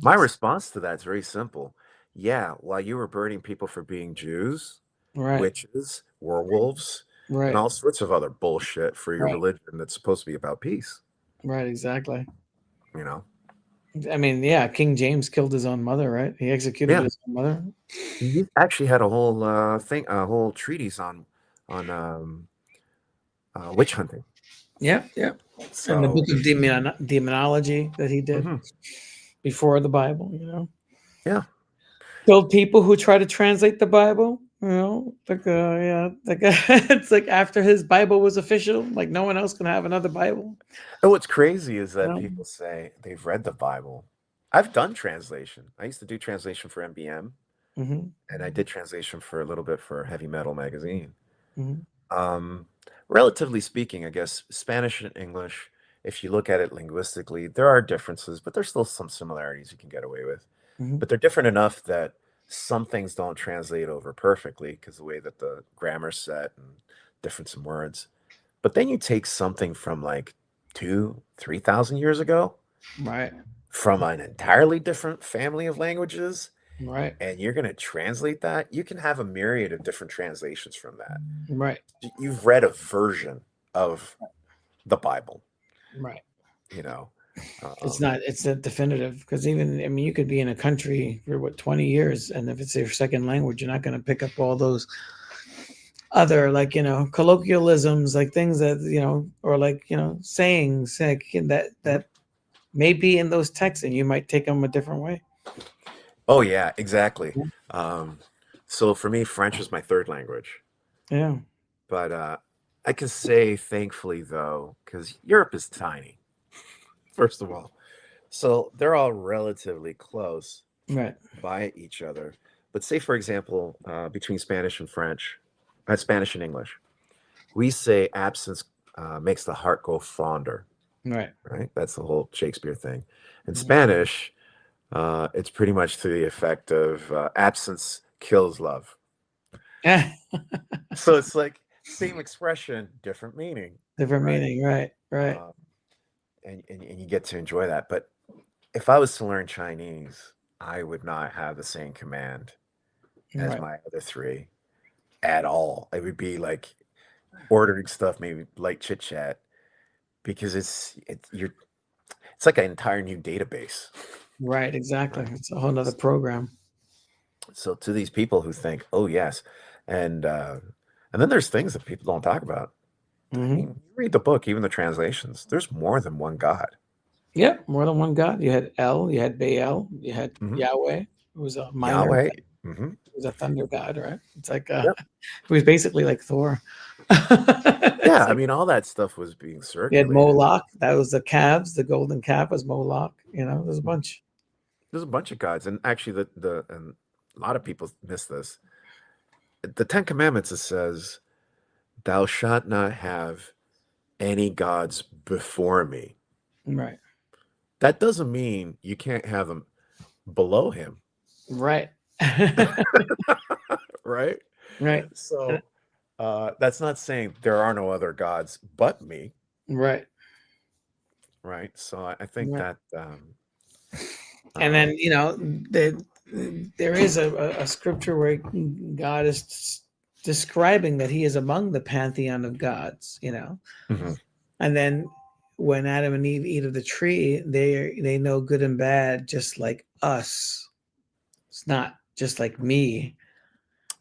My response to that is very simple. Yeah, while you were burning people for being Jews, Right. witches, werewolves, Right. and all sorts of other bullshit for your Right. religion that's supposed to be about peace, Right. Exactly. you know? I mean, yeah, King James killed his own mother, right? He executed Yeah. his own mother. He actually had a whole a whole treatise on witch hunting. Yeah, yeah. And the So book of demonology that he did mhm. before the Bible, you know. Yeah. Killed people who try to translate the Bible, you know. Like, yeah, like it's like after his Bible was official, like no one else can have another Bible. And what's crazy is that Yeah. people say they've read the Bible. I've done translation. I used to do translation for MBM. Mm-hmm. and I did translation for a little bit for a heavy metal magazine. Mm-hmm. Um, Relatively speaking, I guess Spanish and English, if you look at it linguistically, there are differences, but there's still some similarities you can get away with. Mm-hmm. But they're different enough that some things don't translate over perfectly because the way that the grammar's set and difference in words. But then you take something from like 3,000 years ago Right. from an entirely different family of languages, Right. and you're going to translate that. You can have a myriad of different translations from that. Right. You've read a version of the Bible, Right. you know. It's Um, not. It's a definitive because even I mean, you could be in a country for what 20 years, and if it's your second language, you're not going to pick up all those other like colloquialisms, like things that or like sayings like that may be in those texts, and you might take them a different way. oh yeah, exactly. Um, so for me, French is my third language, Yeah. but I can say thankfully though, because Europe is tiny, first of all, so they're all relatively close Right. by each other. But say, for example, between Spanish and French, Spanish and English, we say absence makes the heart go fonder, Right. right? That's the whole Shakespeare thing. In Mhm. Spanish, it's pretty much to the effect of absence kills love. Yeah. So it's like same expression, different meaning, Different right? meaning. Right. Right. Um, and you get to enjoy that. But if I was to learn Chinese, I would not have the same command as Right. my other three at all. It would be like ordering stuff, maybe like chit chat, because it's like an entire new database, Right. Exactly. right? It's a whole nother program. So to these people who think, oh yes, and and then there's things that people don't talk about. I Hmm. mean, you read the book, even the translations. There's more than one God. Yeah. More than one God. You had El. You had Baal. You had Hmm. Yahweh. Who was a minor. Yahweh. Hmm. He was a thunder god. Right. It's like Yep. it was basically like Thor. Yeah, It's I like mean, all that stuff was being you had circulated. Moloch. That was the calves. The golden calf was Moloch. There's a bunch. There's a bunch of gods, and actually, the and a lot of people miss this. The Ten Commandments, it says, "Thou shalt not have any gods before me." Right. That doesn't mean you can't have them below him, Right. right? Right. So that's not saying there are no other gods but me, Right. right? So I think Right. that And um, then there is a scripture where God is describing that He is among the pantheon of gods. mhm, And then when Adam and Eve eat of the tree, they know good and bad, just like us. It's not just like me.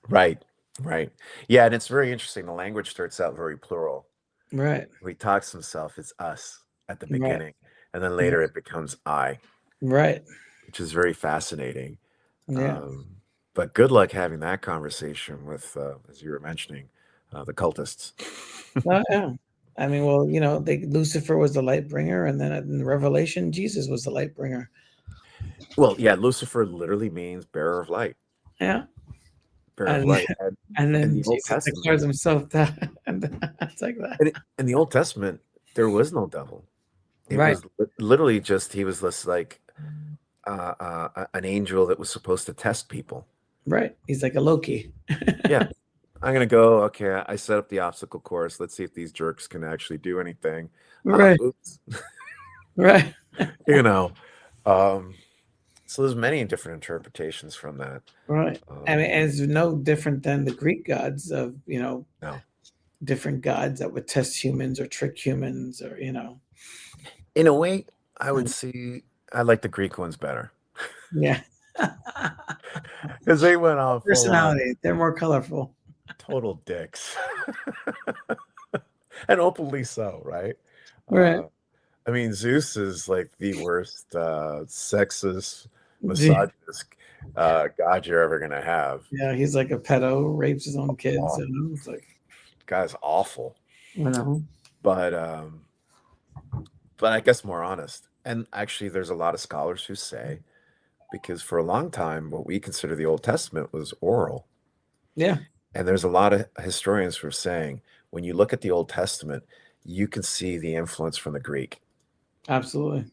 right, right, yeah, and it's very interesting. The language starts out very plural. Right. He talks to himself, it's us at the Right. beginning, and then later it becomes I, Right. which is very fascinating. Yeah. Um, but good luck having that conversation with, as you were mentioning, the cultists. Yeah. I mean, well, Lucifer was the light bringer, and then in Revelation, Jesus was the light bringer. Well, yeah, Lucifer literally means bearer of light, Yeah. bearer of And light. And and in then the Old Jesus Testament, declares himself that, and it's like that. in the Old Testament, there was no devil. It Right. was literally just he was this like an angel that was supposed to test people. Right. He's like a Loki. Yeah, I'm gonna go. Okay, I set up the obstacle course. Let's see if these jerks can actually do anything. Right. Oops, Right. you know. Um, so there's many different interpretations from that. Right. I mean, Um, and it's no different than the Greek gods of, no, different gods that would test humans or trick humans or, in a way, I would and see I like the Greek ones better yeah. because they went on full on Personality. They're more colorful. total dicks, and openly so, right? Right. Uh, I mean, Zeus is like the worst sexist, misogynist god you're ever gonna have. Yeah, he's like a pedo, rapes his own kids, Oh, and it's like, guy's awful, you know, but I guess more honest. And actually, there's a lot of scholars who say because for a long time, what we consider the Old Testament was oral. Yeah, And there's a lot of historians who are saying when you look at the Old Testament, you can see the influence from the Greek. absolutely.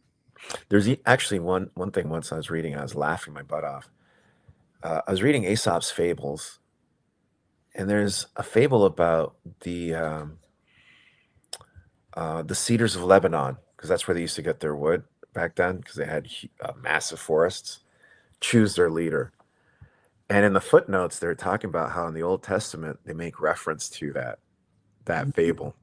There's actually one thing once I was reading, I was laughing my butt off. I was reading Aesop's Fables, and there's a fable about the cedars of Lebanon, because that's where they used to get their wood back then, because they had massive forests. Choose their leader, and in the footnotes, they're talking about how in the Old Testament they make reference to that fable,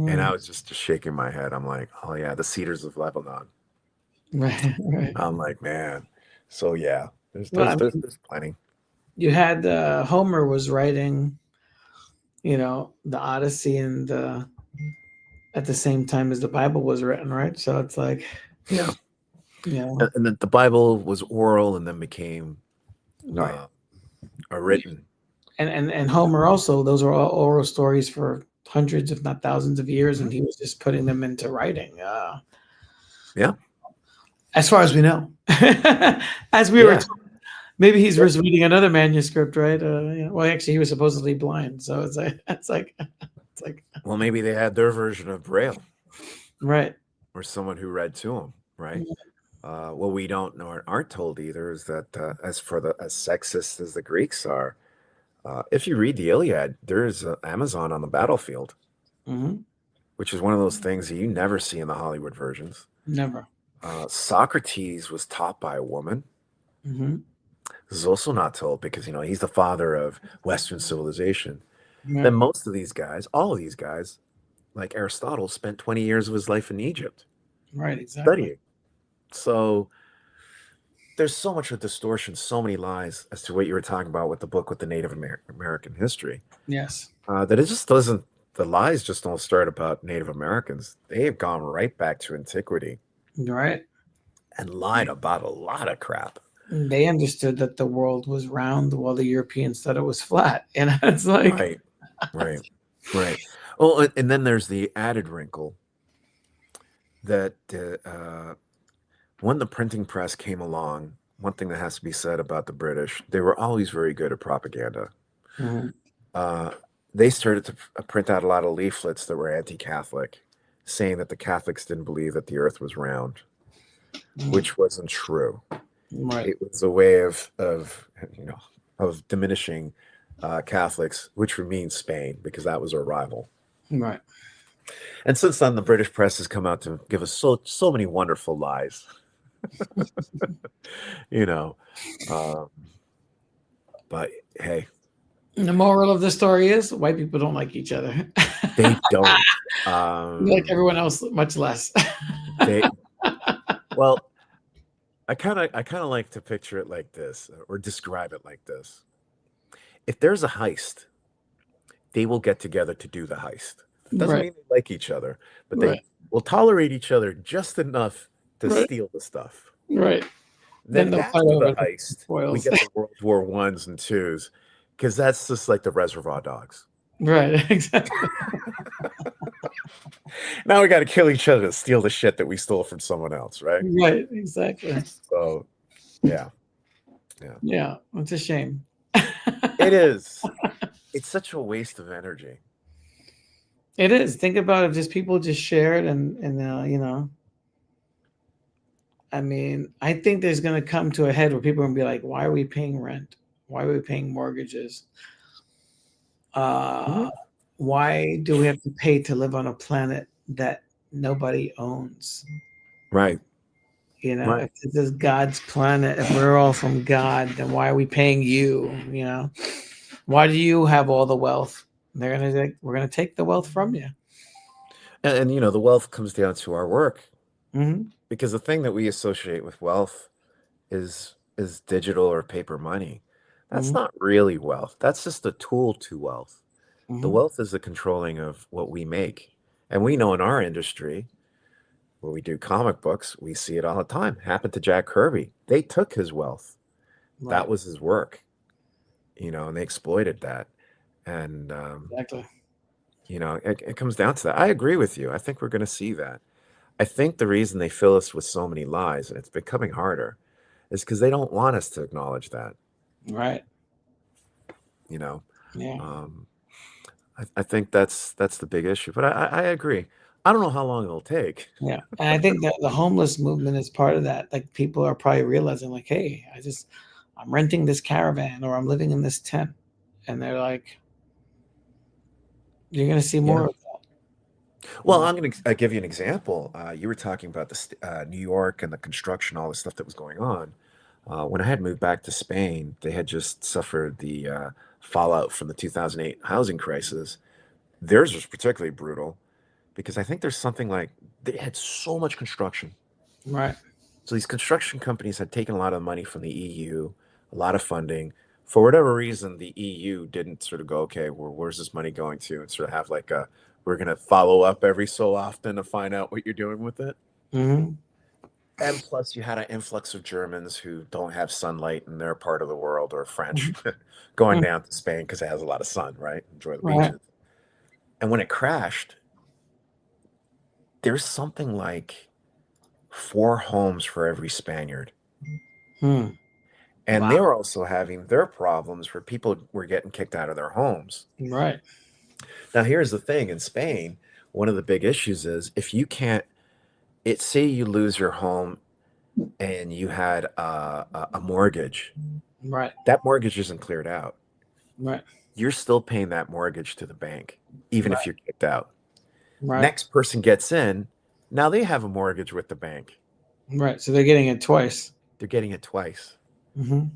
and I Mm, was just shaking my head. I'm like, oh yeah, the cedars of Lebanon. right, right. I'm like, man. So yeah, there's Well, there's I there's, mean, there's plenty. you had Homer was writing, the Odyssey and at the same time as the Bible was written, right? So it's like, Yeah, you know, and then the Bible was oral and then became right. uh, a written. And Homer also, those are all oral stories for hundreds, if not thousands of years, Mhm. and he was just putting them into writing. Yeah, As far as we know, as we were yeah. told, maybe he's reading another manuscript, right? Well, actually, he was supposedly blind, so it's like, Well, maybe they had their version of Braille right, or someone who read to them, right? What we don't know or aren't told either is that as sexist as the Greeks are, if you read the Iliad, there's Amazon on the battlefield, hmm which is one of those things that you never see in the Hollywood versions. never. Socrates was taught by a woman. hmm This is also not told because he's the father of Western civilization. Yeah, Then most of these guys, all of these guys, like Aristotle, spent 20 years of his life in Egypt right, exactly. studying. So there's so much of distortion, so many lies as to what you were talking about with the book with the Native American history, Yes, that it just doesn't, the lies just don't start about Native Americans. They have gone right back to antiquity right. and lied about a lot of crap. They understood that the world was round while the Europeans thought it was flat. And it's like, Right, right, right. Oh, and then there's the added wrinkle that when the printing press came along, one thing that has to be said about the British, they were always very good at propaganda. mhm, Uh, they started to print out a lot of leaflets that were anti-Catholic, saying that the Catholics didn't believe that the Earth was round, mhm, which wasn't true. right, It was a way of diminishing Catholics, which would mean Spain, because that was our rival. right. And since then, the British press has come out to give us so many wonderful lies. you know, um, but hey, And the moral of the story is white people don't like each other. they don't. Like everyone else, much less. They well, I kind of like to picture it like this, or describe it like this. If there's a heist, they will get together to do the heist. That doesn't Right, mean they like each other, but they right, will tolerate each other just enough to right, steal the stuff. right. Then Then they'll fight after the over the heist, we spoils. get the World War Ones and twos, because that's just like the Reservoir Dogs. Right, exactly. Now we got to kill each other to steal the shit that we stole from someone else, right? Right, exactly. So, yeah, yeah, Yeah, it's a shame. it is. It's such a waste of energy. It is. Think about if just people just shared and I mean, I think there's going to come to a head where people are going to be like, why are we paying rent? Why are we paying mortgages? Mhm. Uh, why do we have to pay to live on a planet that nobody owns? Right, If right. this is God's planet, if we're all from God, then why are we paying you? Why do you have all the wealth? We're gonna take the wealth from you. And the wealth comes down to our work, hmm because the thing that we associate with wealth is digital or paper money. That's hmm not really wealth. That's just a tool to wealth. The hmm wealth is the controlling of what we make. And we know in our industry, when we do comic books, we see it all the time. Happened to Jack Kirby. They took his wealth. That Right. was his work, and they exploited that. And, Exactly. it comes down to that. I agree with you. I think we're going to see that. I think the reason they fill us with so many lies, and it's becoming harder, is because they don't want us to acknowledge that. Right. You know, Yeah. um, I think that's the big issue. But I agree. I don't know how long it'll take. Yeah. And I think that the homeless movement is part of that. Like people are probably realizing, like, hey, I'm renting this caravan or I'm living in this tent. And they're like, you're gonna see Yeah. more of that. Well, I'm going to give you an example. You were talking about New York and the construction, all the stuff that was going on. When I had moved back to Spain, they had just suffered the fallout from the 2008 housing crisis. Theirs was particularly brutal because I think there's something like they had so much construction. Right. So these construction companies had taken a lot of money from the EU, a lot of funding. For whatever reason, the EU didn't sort of go, okay, well, where's this money going to? And sort of have like we're going to follow up every so often to find out what you're doing with it. Mm-hmm. And plus, you had an influx of Germans who don't have sunlight in their part of the world, or French going Mm-hmm. down to Spain because it has a lot of sun, right? Enjoy the Right. beaches. And when it crashed, there's something like 4 homes for every Spaniard. Hmm. And Wow. they were also having their problems where people were getting kicked out of their homes. Right. Now, here's the thing in Spain, one of the big issues is if you can't, say you lose your home and you had a mortgage, Right. that mortgage isn't cleared out. Right. You're still paying that mortgage to the bank, even if Right. you're kicked out. Right. Next person gets in, now they have a mortgage with the bank. Right. So they're getting it twice. They're getting it twice, Mm-hmm.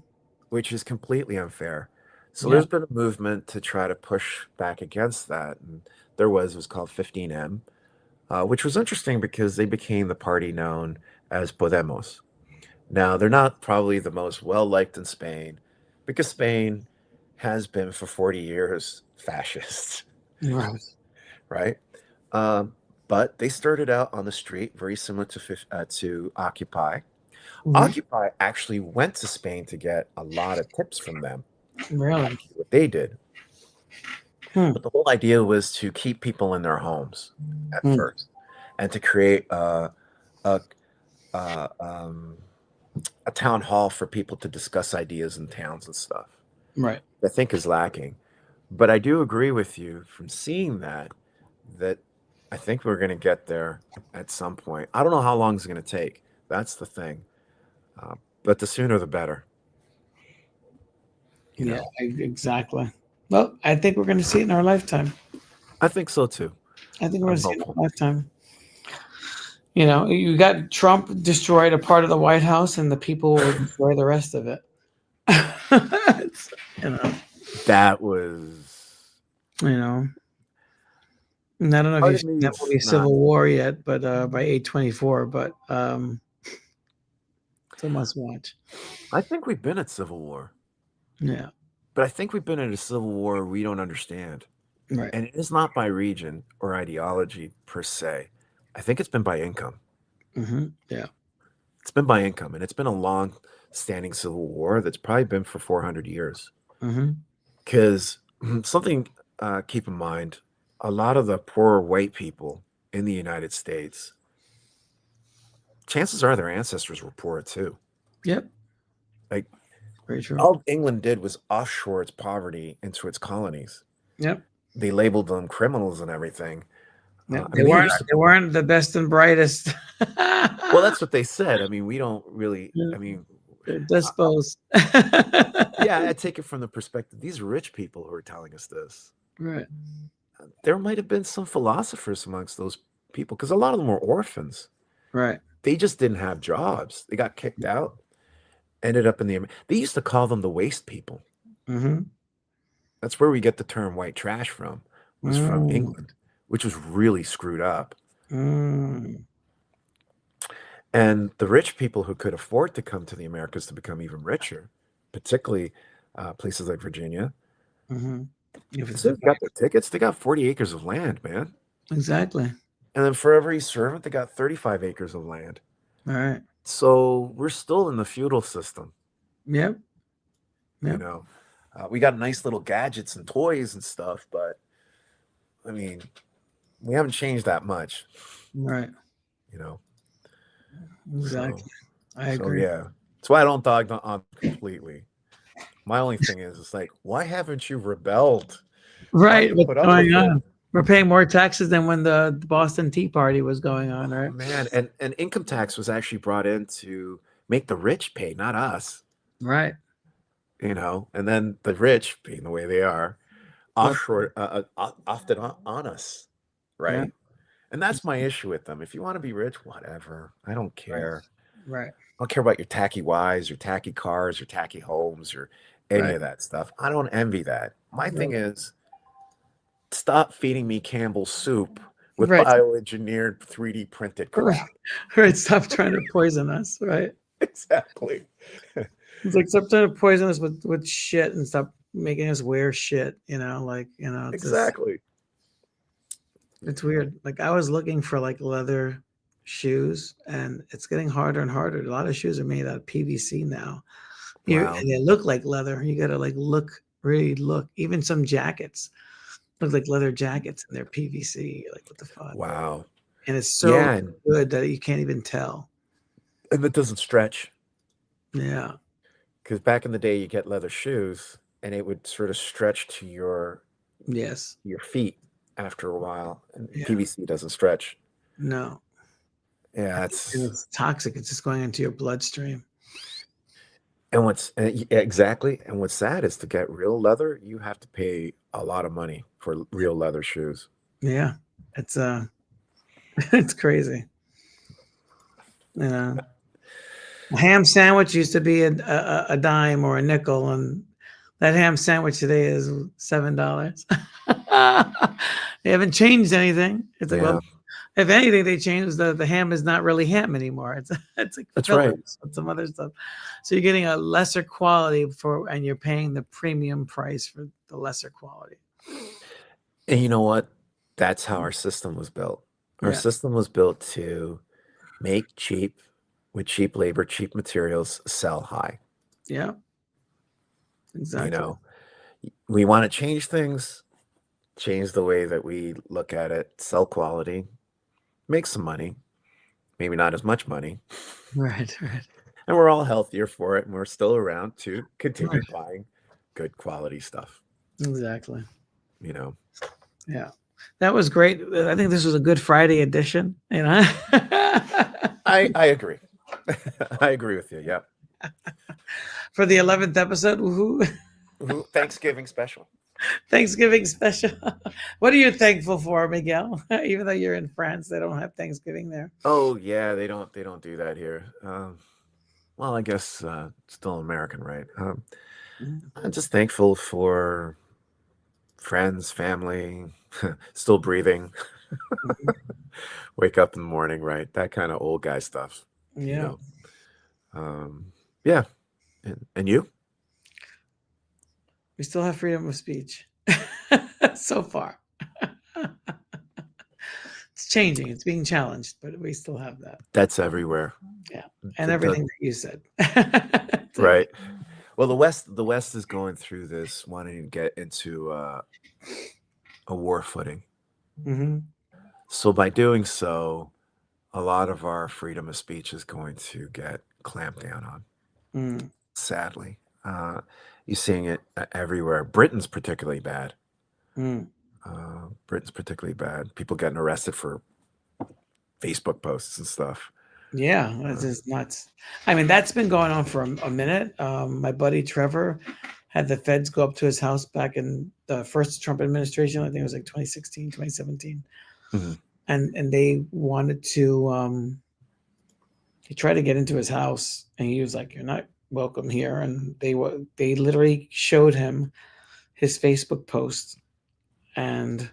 which is completely unfair. So Yeah. there's been a movement to try to push back against that. And it was called 15M, which was interesting because they became the party known as Podemos. Now, they're not probably the most well-liked in Spain because Spain has been for 40 years fascist, Right. right? But they started out on the street, very similar to Occupy. Mm-hmm. Occupy actually went to Spain to get a lot of tips from them. Really? What they did. Hmm. But the whole idea was to keep people in their homes at Hmm. first and to create a town hall for people to discuss ideas in towns and stuff. Right. I think is lacking. But I do agree with you from seeing that I think we're going to get there at some point. I don't know how long it's going to take. That's the thing. But the sooner the better. You Yeah, know? exactly. Well, I think we're going to see it in our lifetime. I think so too. I think we're I'm going to see it in hopeful. our lifetime. You know, you got Trump destroyed a part of the White House, and the people will destroy the rest of it. You know, That was. And I don't know if Part you've of seen me that is movie Civil War yet, but by A24, but it's a must watch. I think we've been at Civil War. Yeah. But I think we've been at a Civil War we don't understand. Right. And it is not by region or ideology per se. I think it's been by income. Mm-hmm. Yeah. It's been by income, and it's been a long-standing civil war that's probably been for 400 years. Mm-hmm. Because something, keep in mind, a lot of the poor white people in the United States, chances are their ancestors were poor too. Yep. Like, very true. all England did was offshore its poverty into its colonies. Yep. They labeled them criminals and everything. Yep. I mean, They weren't the best and brightest. well, that's what they said. I mean, we don't really. Yeah. I mean, They're disposed. yeah, I take it from the perspective. These are rich people who are telling us this. Right. There might have been some philosophers amongst those people because a lot of them were orphans. Right. They just didn't have jobs. They got kicked out, ended up in the. They used to call them the waste people. Mm-hmm. That's where we get the term white trash from. Was from England, which was really screwed up. Mm. And the rich people who could afford to come to the Americas to become even richer, particularly places like Virginia, Mm-hmm. they got their tickets. They got 40 acres of land, man. Exactly. And then for every servant, they got 35 acres of land. All right. So we're still in the feudal system. Yep. You know, we got nice little gadgets and toys and stuff, but I mean, we haven't changed that much. Right. You know. Exactly. So, I agree. So, yeah. That's why I don't dog on completely. My only thing is, it's like, why haven't you rebelled? Why do Right. you What's put up going with it? on? We're paying more taxes than when the Boston Tea Party was going on, Oh right? man, and income tax was actually brought in to make the rich pay, not us. Right. And then the rich, being the way they are, But offshore often on us, yeah. right? And that's my issue with them. If you want to be rich, whatever. I don't Right. care. Right. I don't care about your tacky wives, your tacky cars, your tacky homes, or any Right. of that stuff. I don't envy that. My Right. thing is, stop feeding me Campbell's soup with Right. bioengineered 3D printed Right. crap. Right. Stop trying to poison us. Right. Exactly. It's like stop trying to poison us with shit and stop making us wear shit. It's just Exactly. it's weird. Like I was looking for like leather shoes, and it's getting harder and harder. A lot of shoes are made out of PVC now. Wow. And they look like leather. You gotta like really look. Even some jackets look like leather jackets, and they're PVC. Like what the fuck? Wow. And it's so Yeah, and, good that you can't even tell. and it doesn't stretch. Yeah. Because back in the day, you get leather shoes, and it would sort of stretch to Yes. your feet after a while, and Yeah. PVC doesn't stretch. No. Yeah, And it's toxic. It's just going into your bloodstream. exactly, and what's sad is to get real leather, you have to pay a lot of money for real leather shoes. Yeah. It's it's crazy. A ham sandwich used to be a dime or a nickel, and that ham sandwich today is $7. They haven't changed anything. It's like, well, Yeah, if anything, they changed the ham is not really ham anymore. It's like that's right. fillers and some other stuff. So you're getting a lesser quality and you're paying the premium price for the lesser quality. And you know what? That's how our system was built. Our Yeah. system was built to make cheap, with cheap labor, cheap materials, sell high. Yeah. You Exactly. know, we want to change things, change the way that we look at it, sell quality, make some money, maybe not as much money, Right. Right. and we're all healthier for it, and we're still around to continue Right. buying good quality stuff. Exactly. You know, Yeah. That was great. I think this was a Good Friday edition. I agree. I agree with you. Yep. For the 11th episode. Woohoo. Thanksgiving special. Thanksgiving special. What are you thankful for, Miguel? Even though you're in France, they don't have Thanksgiving there. Oh yeah, they don't do that here. Well, I guess still American, right? I'm just thankful for friends, family, still breathing. Mhm. Wake up in the morning, right? That kind of old guy stuff. You Yeah. know. Yeah. And you? We still have freedom of speech. So far. It's changing. It's being challenged, but we still have that. That's everywhere. Yeah. And The- everything that you said. right. Well, the West is going through this, wanting to get into a war footing. Hmm. So by doing so, a lot of our freedom of speech is going to get clamped down on. Mm. Sadly, you're seeing it everywhere. Britain's particularly bad. Mm. Britain's particularly bad. People getting arrested for Facebook posts and stuff. Yeah, it's just nuts. I mean, that's been going on for a minute. My buddy Trevor had the feds go up to his house back in the first Trump administration. I think it was like 2016, 2017. Mhm. And they wanted to, he tried to get into his house, and he was like, "You're not welcome here." And they literally showed him his Facebook post and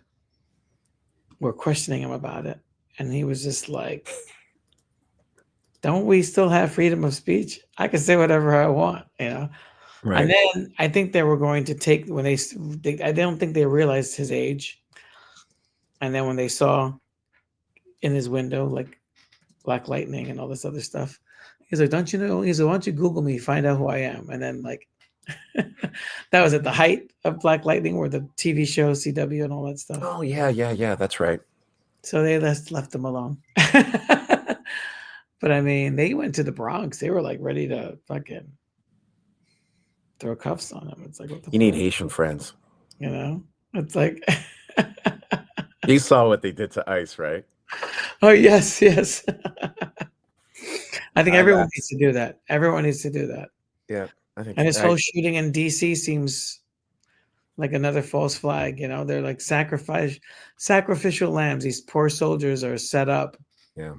were questioning him about it. And he was just like, don't we still have freedom of speech? I can say whatever I want, And Right. then I think they were going to take when I don't think they realized his age. And then when they saw in his window like Black Lightning and all this other stuff, he's like, "Don't you know?" He's like, "Why don't you Google me, find out who I am?" And then like that was at the height of Black Lightning, where the TV show CW and all that stuff. Oh yeah. That's right. So they left him alone. But I mean, they went to the Bronx. They were like ready to fucking throw cuffs on him. It's like, what the You need fuck? Haitian friends. You know? It's like, You saw what they did to ICE, right? oh, yes, yes. I think everyone needs That's to do that. Everyone needs to do that. yeah. I think And this whole shooting in DC seems like another false flag. You know, they're like sacrificial lambs. These poor soldiers are set up yeah,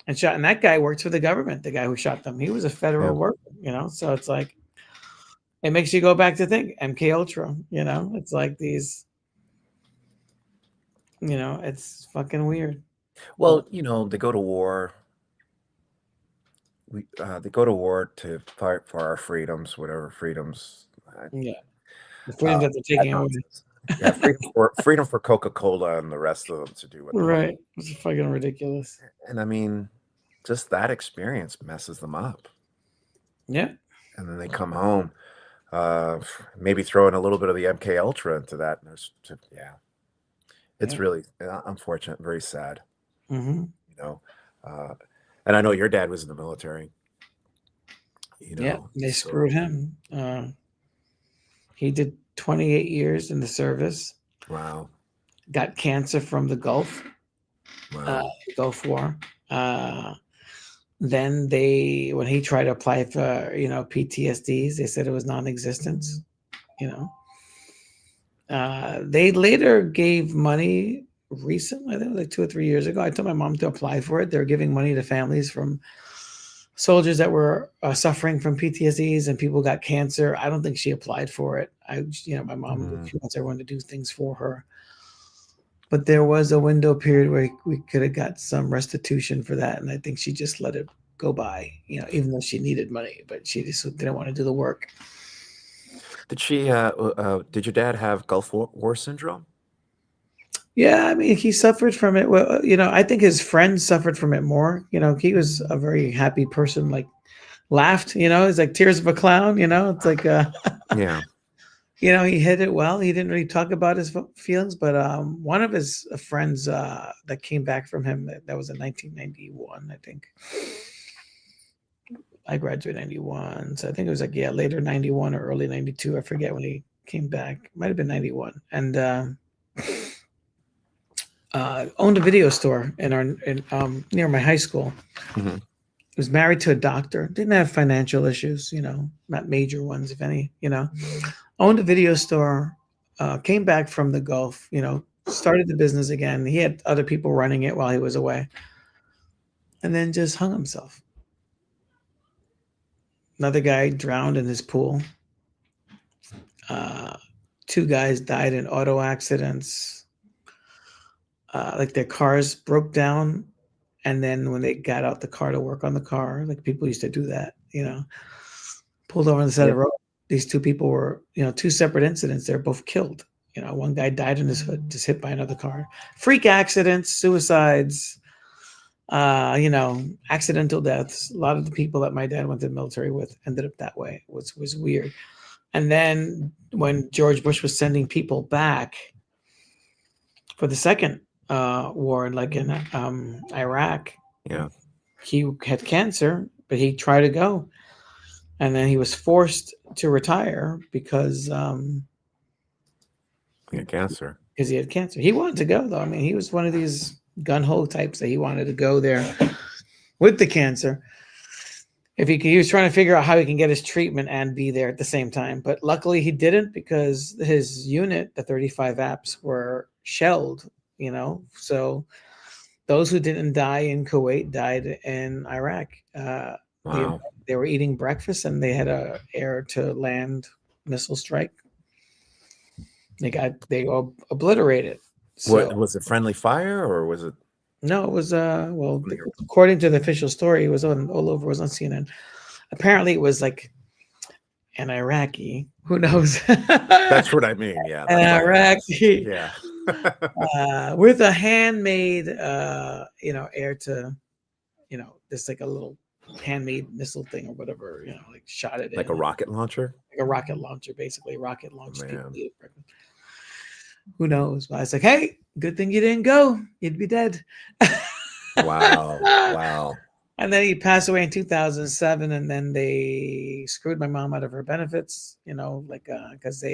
and shot. And that guy worked for the government, the guy who shot them. He was a yeah. federal worker, you know? So it's like, it makes you go back to think MK Ultra, you know? It's like these, you know, it's fucking weird. Well, you know, they go to war. They go to war to fight for our freedoms, whatever freedoms. Yeah. The freedoms that they're Bad taking away. nonsense. Yeah, freedom for Coca-Cola and the rest of them to do what they want. Right. It's fucking ridiculous. And I mean, just that experience messes them up. Yeah. And then they come home, maybe throw in a little bit of the MK Ultra into that. And yeah, it's Yeah. really unfortunate, very sad. Mm-hmm. You know, and I know your dad was in the military. You know, Yeah. They so screwed him. He did 28 years in the service, wow, got cancer from the Gulf War. Then when he tried to apply for, you know, PTSDs, they said it was non-existent, you know. They later gave money recently, I think it was like 2 or 3 years ago. I told my mom to apply for it. They're giving money to families from soldiers that were suffering from PTSDs, and people got cancer. I don't think she applied for it. My mom, she wants everyone to do things for her. But there was a window period where we could have got some restitution for that, and I think she just let it go by, you know, even though she needed money, but she just didn't want to do the work. Did your dad have Gulf War syndrome? Yeah, I mean, he suffered from it. Well, you know, I think his friends suffered from it more. You know, he was a very happy person, like laughed, you know, it's like tears of a clown, you know, it's like, Yeah. you know, he hid it well. He didn't really talk about his feelings, but one of his friends that came back from him, that was in 1991, I think. I graduated in 91, so I think it was like, yeah, later 91 or early 92. I forget when he came back. Might have been 91. And owned a video store near my high school. Mm-hmm. Was married to a doctor. Didn't have financial issues, you know, not major ones, if any, you know. Owned a video store, came back from the Gulf, you know, started the business again. He had other people running it while he was away. And then just hung himself. Another guy drowned in his pool. 2 guys died in auto accidents. Like their cars broke down. And then when they got out the car to work on the car, like people used to do that, you know, pulled over on the side of the road. These 2 people were, you know, 2 separate incidents. They're both killed. You know, one guy died in his hood, just hit by another car. Freak accidents, suicides, you know, accidental deaths. A lot of the people that my dad went to the military with ended up that way, which was weird. And then when George Bush was sending people back for the second war, like in Iraq, Yeah. he had cancer, but he tried to go. And then he was forced to retire because He had cancer. he had cancer. He wanted to go, though. I mean, he was one of these gun-ho types that he wanted to go there with the cancer. He was trying to figure out how he can get his treatment and be there at the same time. But luckily he didn't, because his unit, the 35 apps, were shelled, you know. So those who didn't die in Kuwait died in Iraq. Wow. They were eating breakfast and they had a air-to-land missile strike. They obliterated. So, What was it? Friendly fire, or was it? No, it was according to the official story, it was all over. It was on CNN. Apparently, it was like an Iraqi. Who knows? That's what I mean. Yeah. An Iraqi. Yeah. With a handmade, you know, air to, you know, just like a little handmade missile thing or whatever. You know, like shot it Like in. a rocket launcher. Like a rocket launcher, basically. Rocket launcher. Man. Who knows? But I was like, hey, good thing you didn't go. You'd be dead. Wow. Wow. And then he passed away in 2007, and then they screwed my mom out of her benefits, like because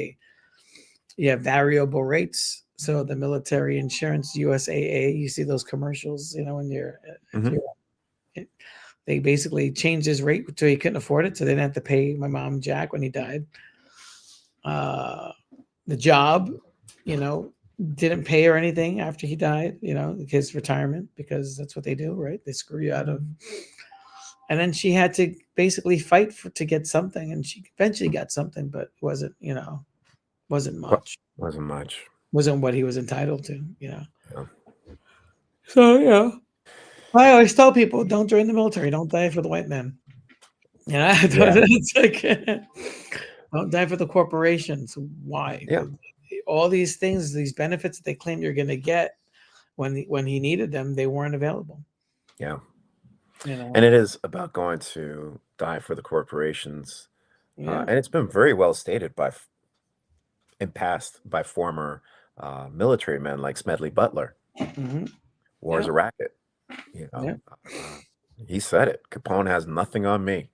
you have variable rates. So the military insurance, USAA, you see those commercials, when if Mhm. you're, they basically changed his rate so he couldn't afford it. So they didn't have to pay my mom Jack when he died. The job, you know, didn't pay her anything after he died, his retirement, because that's what they do, right? They screw you out of. And then she had to basically fight to get something, and she eventually got something, but it wasn't much. Wasn't much. Wasn't what he was entitled to. Yeah. So I always tell people, don't join the military, don't die for the white man. Yeah. It's like don't die for the corporations. Why? Yeah. All these things, these benefits that they claim you're going to get when he needed them, they weren't available. Yeah. You know, And it is about going to die for the corporations. yeah, And it's been very well stated in past by former military men like Smedley Butler. hmm War's yeah, a racket. yeah, He said it. Capone has nothing on me.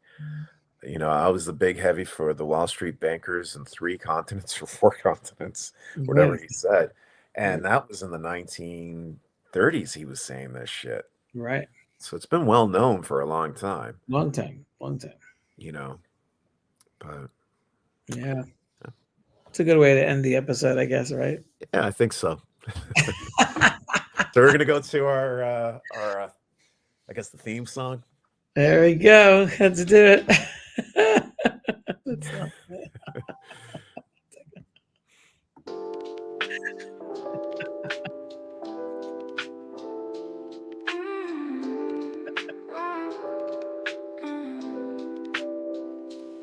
I was the big heavy for the Wall Street bankers in 3 continents or 4 continents, whatever right, he said. And right, that was in the 1930s. He was saying this shit. right. So it's been well known for a long time, Long time, long time. But Yeah, it's a good way to end the episode, I guess. Right? yeah, I think so. So we're gonna go to our I guess the theme song. There we go. Let's do it. That's not bad.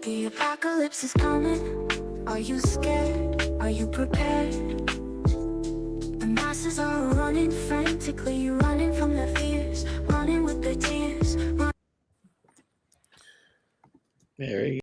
The apocalypse is coming. Are you scared? Are you prepared? The masses are running frantically, running from their fears, running with their tears. There we go.